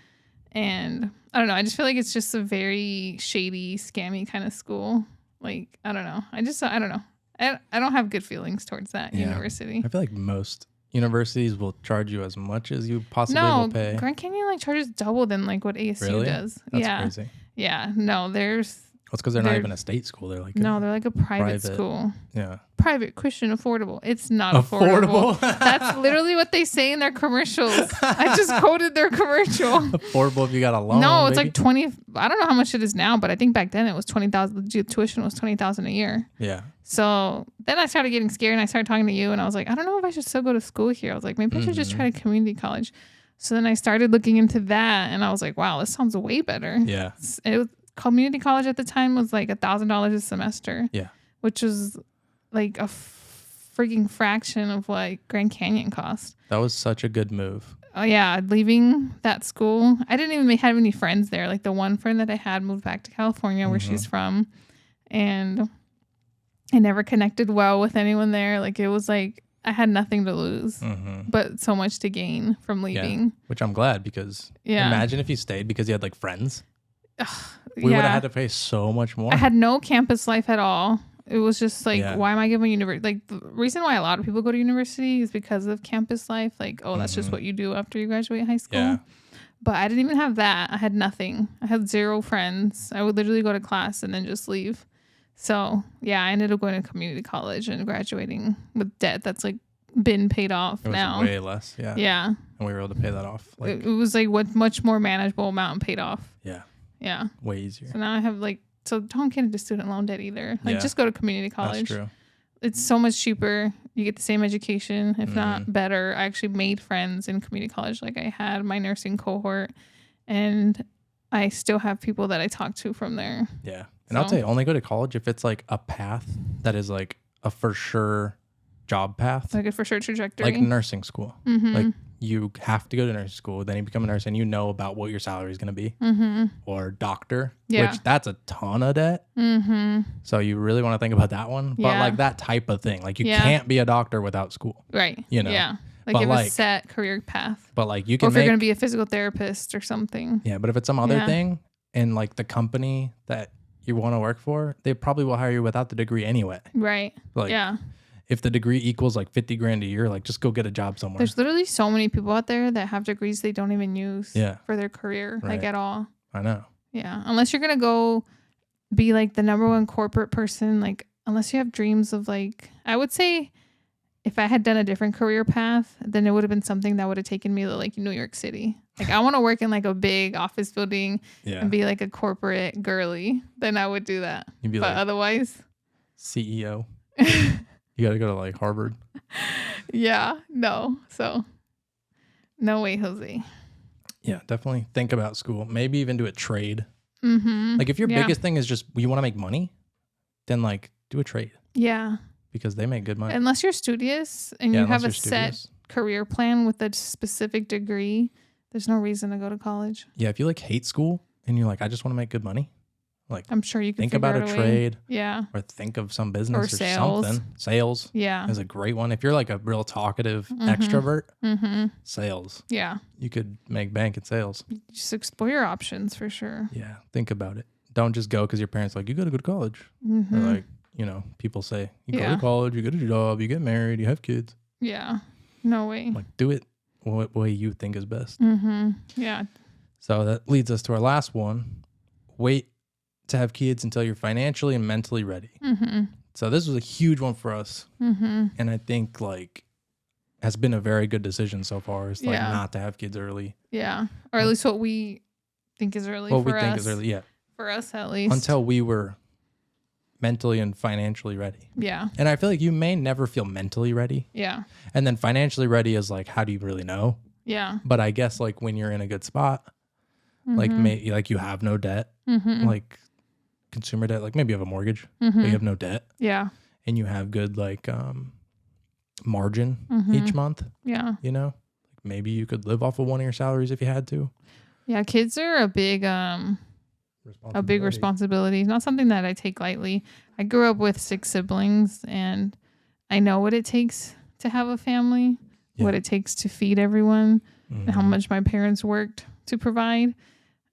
Speaker 1: And I don't know. I just feel like it's just a very shady, scammy kind of school. Like, I don't know. I don't know. I don't have good feelings towards that university.
Speaker 2: I feel like most universities will charge you as much as you possibly will pay.
Speaker 1: Grand Canyon like charges double than like what ASU does.
Speaker 2: That's crazy.
Speaker 1: Yeah. No, there's...
Speaker 2: Well, it's because they're not even a state school. They're like
Speaker 1: they're like a private school.
Speaker 2: Yeah.
Speaker 1: Private, Christian, affordable. It's not affordable. That's literally what they say in their commercials. I just quoted their commercial.
Speaker 2: Affordable if you got a loan.
Speaker 1: No, it's like 20. I don't know how much it is now, but I think back then it was 20,000. The tuition was 20,000 a year.
Speaker 2: Yeah.
Speaker 1: So then I started getting scared and I started talking to you and I was like, I don't know if I should still go to school here. I was like, maybe I should just try to community college. So then I started looking into that and I was like, wow, this sounds way better.
Speaker 2: Yeah.
Speaker 1: It was, community college at the time was like $1,000 a semester.
Speaker 2: Yeah.
Speaker 1: Which was like a freaking fraction of what Grand Canyon cost.
Speaker 2: That was such a good move.
Speaker 1: Oh yeah, leaving that school. I didn't even have any friends there. Like the one friend that I had moved back to California where she's from. And I never connected well with anyone there. Like it was like I had nothing to lose, but so much to gain from leaving.
Speaker 2: Yeah. Which I'm glad because imagine if you stayed because you had like friends. We would have had to pay so much more.
Speaker 1: I had no campus life at all. It was just like, why am I giving university? Like the reason why a lot of people go to university is because of campus life. Like, oh, that's just what you do after you graduate high school. Yeah. But I didn't even have that. I had nothing. I had 0 friends. I would literally go to class and then just leave. So yeah, I ended up going to community college and graduating with debt that's like been paid off now.
Speaker 2: Way less. Yeah.
Speaker 1: Yeah.
Speaker 2: And we were able to pay that off.
Speaker 1: Like, it was like what much more manageable amount and paid off.
Speaker 2: Yeah.
Speaker 1: Yeah.
Speaker 2: Way easier.
Speaker 1: So now I have like, so don't get into student loan debt either. Like just go to community college.
Speaker 2: That's true.
Speaker 1: It's so much cheaper. You get the same education, if not better. I actually made friends in community college. Like I had my nursing cohort and I still have people that I talk to from there.
Speaker 2: Yeah. And I'll tell you, only go to college if it's like a path that is like a for sure job path.
Speaker 1: Like a for sure trajectory.
Speaker 2: Like nursing school. Like you have to go to nursing school, then you become a nurse and you know about what your salary is going to be. Or doctor, which that's a ton of debt. So you really want to think about that one. But like that type of thing, like you can't be a doctor without school.
Speaker 1: Right.
Speaker 2: You know?
Speaker 1: Yeah. Like you have a set career path.
Speaker 2: But like you can
Speaker 1: or if you're going to be a physical therapist or something.
Speaker 2: Yeah. But if it's some other thing and like the company that you want to work for, they probably will hire you without the degree anyway.
Speaker 1: Right.
Speaker 2: Like, if the degree equals like 50 grand a year, like just go get a job somewhere.
Speaker 1: There's literally so many people out there that have degrees they don't even use for their career, like at all.
Speaker 2: I know.
Speaker 1: Yeah. Unless you're going to go be like the number one corporate person, like unless you have dreams of like, I would say if I had done a different career path, then it would have been something that would have taken me to like New York City. Like I want to work in like a big office building and be like a corporate girly. Then I would do that.
Speaker 2: You'd be
Speaker 1: but
Speaker 2: like
Speaker 1: otherwise,
Speaker 2: CEO. You got to go to like Harvard.
Speaker 1: No. So no way, Jose.
Speaker 2: Yeah, definitely think about school. Maybe even do a trade. Like if your biggest thing is just you want to make money, then like do a trade. Yeah. Because they make good money.
Speaker 1: Unless you're studious and you have a set career plan with a specific degree, there's no reason to go to college.
Speaker 2: Yeah, if you like hate school and you're like, I just want to make good money. Like
Speaker 1: I'm sure you can
Speaker 2: think about a trade.
Speaker 1: Yeah.
Speaker 2: Or think of some business or
Speaker 1: sales.
Speaker 2: Something. Sales.
Speaker 1: Yeah.
Speaker 2: Is a great one. If you're like a real talkative extrovert, sales.
Speaker 1: Yeah.
Speaker 2: You could make bank in sales.
Speaker 1: Just explore your options for sure.
Speaker 2: Yeah. Think about it. Don't just go because your parents are like, you got to go to college. Or like, you know, people say, you go to college, you get a job, you get married, you have kids.
Speaker 1: Yeah. No way.
Speaker 2: Like do it what way you think is best.
Speaker 1: Yeah.
Speaker 2: So that leads us to our last one. Wait to have kids until you're financially and mentally ready. So this was a huge one for us. And I think like has been a very good decision so far. It's like not to have kids early.
Speaker 1: Yeah. Or at least what we think is early for us.
Speaker 2: What we think is early, yeah.
Speaker 1: For us at least.
Speaker 2: Until we were mentally and financially ready.
Speaker 1: Yeah.
Speaker 2: And I feel like you may never feel mentally ready.
Speaker 1: Yeah.
Speaker 2: And then financially ready is like, how do you really know?
Speaker 1: Yeah.
Speaker 2: But I guess like when you're in a good spot, like like you have no debt, like consumer debt, like maybe you have a mortgage, but you have no debt.
Speaker 1: Yeah.
Speaker 2: And you have good like margin each month.
Speaker 1: Yeah.
Speaker 2: You know, maybe you could live off of one of your salaries if you had to.
Speaker 1: Yeah. Kids are a big responsibility. Not something that I take lightly. I grew up with 6 siblings, and I know what it takes to have a family, what it takes to feed everyone, and how much my parents worked to provide.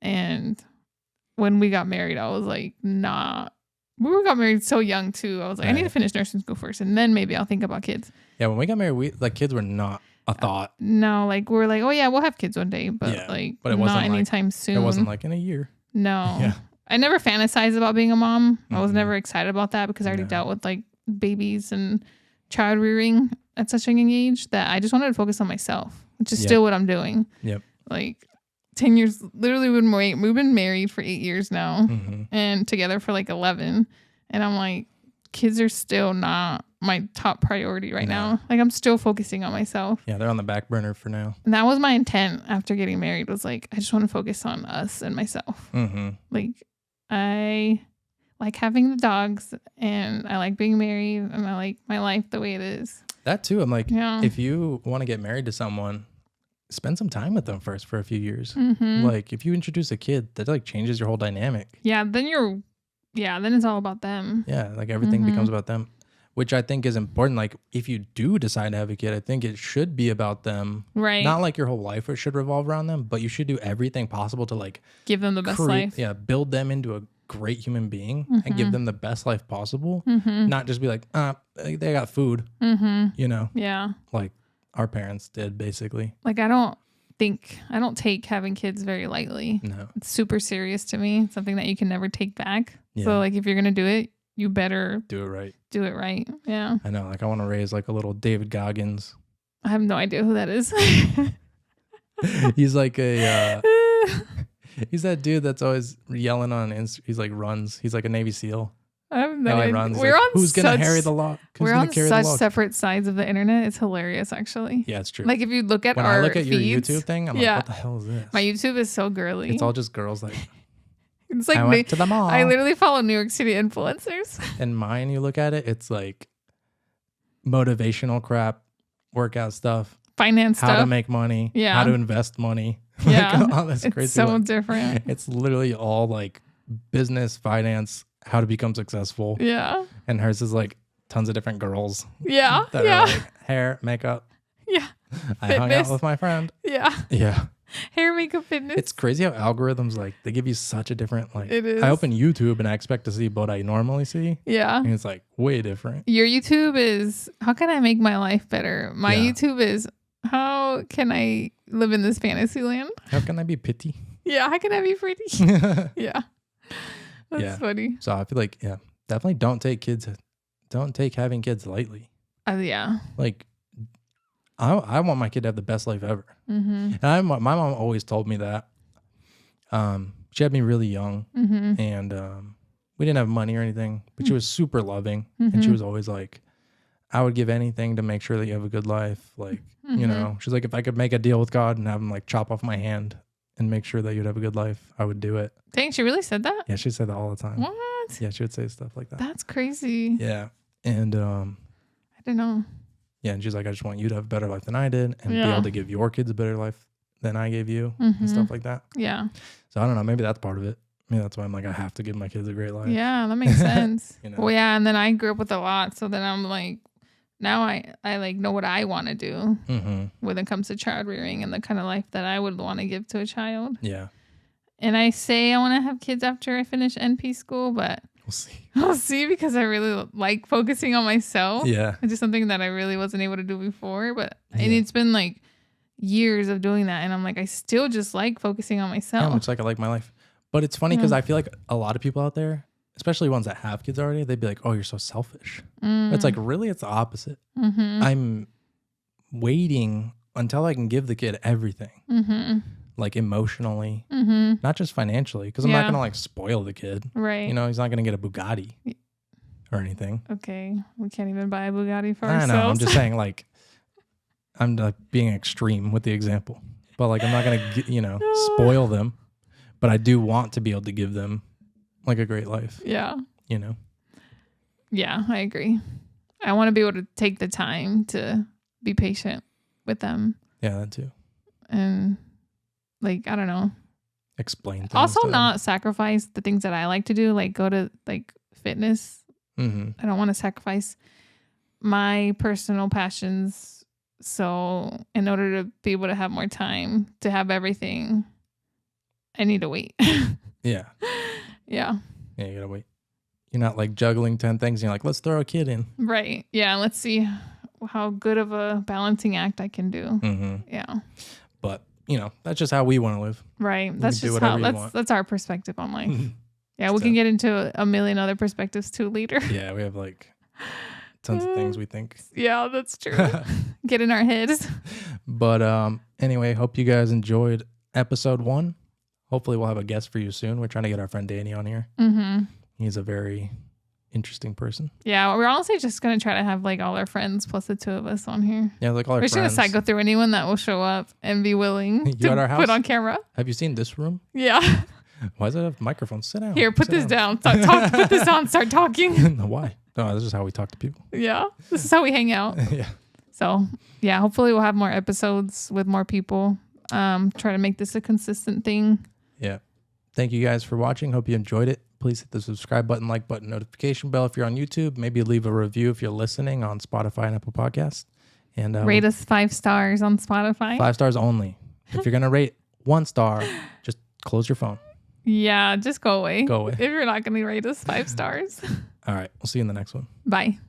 Speaker 1: And when we got married, I was like, nah. We got married so young too. I was like, I need to finish nursing school first, and then maybe I'll think about kids.
Speaker 2: Yeah, when we got married, kids were not a thought.
Speaker 1: No, we're like, oh yeah, we'll have kids one day, but it wasn't not anytime soon.
Speaker 2: It wasn't in a year.
Speaker 1: No. Yeah. I never fantasized about being a mom. I was never excited about that because I already dealt with babies and child rearing at such a young age that I just wanted to focus on myself, which is still what I'm doing.
Speaker 2: Yep.
Speaker 1: 10 years, literally we've been married for 8 years now and together for 11. And I'm like, kids are still not my top priority right now. I'm still focusing on myself.
Speaker 2: Yeah, they're on the back burner for now.
Speaker 1: And that was my intent after getting married, was I just want to focus on us and myself. I like having the dogs, and I like being married, and I like my life the way it is.
Speaker 2: That too. I'm if you want to get married to someone, spend some time with them first for a few years. If you introduce a kid, that changes your whole dynamic.
Speaker 1: Yeah, then it's all about them.
Speaker 2: Yeah, everything becomes about them, which I think is important. If you do decide to have a kid, I think it should be about them.
Speaker 1: Right.
Speaker 2: Not your whole life should revolve around them, but you should do everything possible to
Speaker 1: give them the best life.
Speaker 2: Yeah, build them into a great human being and give them the best life possible. Not just be they got food. You know?
Speaker 1: Yeah.
Speaker 2: Our parents did, basically.
Speaker 1: I don't take having kids very lightly.
Speaker 2: No.
Speaker 1: It's super serious to me. It's something that you can never take back.
Speaker 2: Yeah.
Speaker 1: So if you're going to do it, you better
Speaker 2: do it right.
Speaker 1: Do it right. Yeah.
Speaker 2: I know. I want to raise a little David Goggins.
Speaker 1: I have no idea who that is.
Speaker 2: He's he's that dude that's always yelling on Instagram. He's runs. He's a Navy SEAL.
Speaker 1: I have no idea.
Speaker 2: Runs. Who's gonna carry the log?
Speaker 1: We're on such separate sides of the internet. It's hilarious, actually.
Speaker 2: Yeah, it's true.
Speaker 1: If you look at
Speaker 2: when
Speaker 1: I
Speaker 2: look at
Speaker 1: feeds,
Speaker 2: your YouTube thing, I'm what the hell is this?
Speaker 1: My YouTube is so girly.
Speaker 2: It's all just girls
Speaker 1: it's
Speaker 2: I went to the mall.
Speaker 1: I literally follow New York City influencers.
Speaker 2: And mine, you look at it, it's motivational crap, workout stuff,
Speaker 1: finance
Speaker 2: how
Speaker 1: stuff,
Speaker 2: to make money, how to invest money.
Speaker 1: Yeah,
Speaker 2: all this crazy.
Speaker 1: It's so different.
Speaker 2: It's literally all business, finance, how to become successful.
Speaker 1: Yeah.
Speaker 2: And hers is tons of different girls.
Speaker 1: Yeah.
Speaker 2: That are hair, makeup.
Speaker 1: Yeah.
Speaker 2: I hung out with my friend.
Speaker 1: Yeah.
Speaker 2: Yeah.
Speaker 1: Hair, makeup, fitness.
Speaker 2: It's crazy how algorithms they give you such a different
Speaker 1: It is.
Speaker 2: I open YouTube and I expect to see what I normally see.
Speaker 1: Yeah.
Speaker 2: And it's way different.
Speaker 1: Your YouTube is how can I make my life better? My YouTube is how can I live in this fantasy land?
Speaker 2: How can I be pretty?
Speaker 1: Yeah, how can I be pretty? Yeah. That's funny.
Speaker 2: So I feel definitely don't take having kids lightly.
Speaker 1: Yeah.
Speaker 2: I want my kid to have the best life ever. And my mom always told me that. She had me really young, and we didn't have money or anything, but she was super loving, and she was always I would give anything to make sure that you have a good life. You know, she's if I could make a deal with God and have him chop off my hand and make sure that you'd have a good life, I would do it.
Speaker 1: Dang, she really said that?
Speaker 2: Yeah, she said that all the time.
Speaker 1: What?
Speaker 2: Yeah, she would say stuff like that.
Speaker 1: That's crazy.
Speaker 2: Yeah. And
Speaker 1: I don't know.
Speaker 2: Yeah, and she's I just want you to have a better life than I did and be able to give your kids a better life than I gave you and stuff like that.
Speaker 1: Yeah.
Speaker 2: So I don't know, maybe that's part of it. Maybe that's why I'm I have to give my kids a great life.
Speaker 1: Yeah, that makes sense.
Speaker 2: You know?
Speaker 1: Well, yeah, and then I grew up with a lot, so then I'm now I know what I want to do when it comes to child rearing and the kind of life that I would want to give to a child.
Speaker 2: Yeah.
Speaker 1: And I say I want to have kids after I finish NP school, but
Speaker 2: we'll see.
Speaker 1: I'll see because I really like focusing on myself.
Speaker 2: Yeah.
Speaker 1: It's just something that I really wasn't able to do before, but and it's been years of doing that, and I'm I still just like focusing on myself.
Speaker 2: Yeah, much I like my life. But it's funny because I feel a lot of people out there, especially ones that have kids already, they'd be oh, you're so selfish. It's really, it's the opposite. I'm waiting until I can give the kid everything, emotionally, not just financially, because I'm not going to spoil the kid.
Speaker 1: Right.
Speaker 2: You know, he's not going to get a Bugatti or anything.
Speaker 1: Okay. We can't even buy a Bugatti for ourselves.
Speaker 2: I know. I'm just saying, I'm being extreme with the example, but I'm not going to, spoil them, but I do want to be able to give them a great life.
Speaker 1: Yeah.
Speaker 2: You know?
Speaker 1: Yeah, I agree. I want to be able to take the time to be patient with them.
Speaker 2: Yeah, that too.
Speaker 1: And like, I don't know.
Speaker 2: Explain things.
Speaker 1: Also not sacrifice the things that I like to do, like go to like fitness.
Speaker 2: Mm-hmm.
Speaker 1: I don't want to sacrifice my personal passions. So in order to be able to have more time to have everything, I need to wait.
Speaker 2: Yeah.
Speaker 1: Yeah.
Speaker 2: Yeah, you gotta wait. You're not like juggling 10 things and you're like, let's throw a kid in.
Speaker 1: Right. Yeah. Let's see how good of a balancing act I can do.
Speaker 2: Mm-hmm.
Speaker 1: Yeah.
Speaker 2: But, you know, that's just how we want to live.
Speaker 1: Right. That's just how that's our perspective on life. Yeah, we can get into a million other perspectives too later.
Speaker 2: Yeah, we have like tons of things we think.
Speaker 1: Yeah, that's true. Get in our heads.
Speaker 2: But anyway, hope you guys enjoyed episode 1. Hopefully we'll have a guest for you soon. We're trying to get our friend Danny on here.
Speaker 1: Mm-hmm.
Speaker 2: He's a very interesting person.
Speaker 1: Yeah, we're honestly just going to try to have like all our friends plus the 2 of us on here.
Speaker 2: Yeah, like all our
Speaker 1: friends. We're just going to cycle through anyone that will show up and be willing to
Speaker 2: at our house?
Speaker 1: Put on camera.
Speaker 2: Have you seen this room?
Speaker 1: Yeah.
Speaker 2: Why does it have microphones? Sit down.
Speaker 1: Here, put this down. Put this on. Start talking.
Speaker 2: Why? No, this is how we talk to people.
Speaker 1: Yeah. This is how we hang out.
Speaker 2: Yeah.
Speaker 1: So, yeah, hopefully we'll have more episodes with more people. Try to make this a consistent thing.
Speaker 2: Yeah. Thank you guys for watching. Hope you enjoyed it. Please hit the subscribe button, like button, notification bell if you're on YouTube. Maybe leave a review if you're listening on Spotify and Apple Podcasts. And
Speaker 1: rate us 5 stars on Spotify.
Speaker 2: 5 stars only. If you're going to rate 1 star, just close your phone.
Speaker 1: Yeah, just go away.
Speaker 2: Go away.
Speaker 1: If you're not going to rate us 5 stars.
Speaker 2: All right. We'll see you in the next one.
Speaker 1: Bye.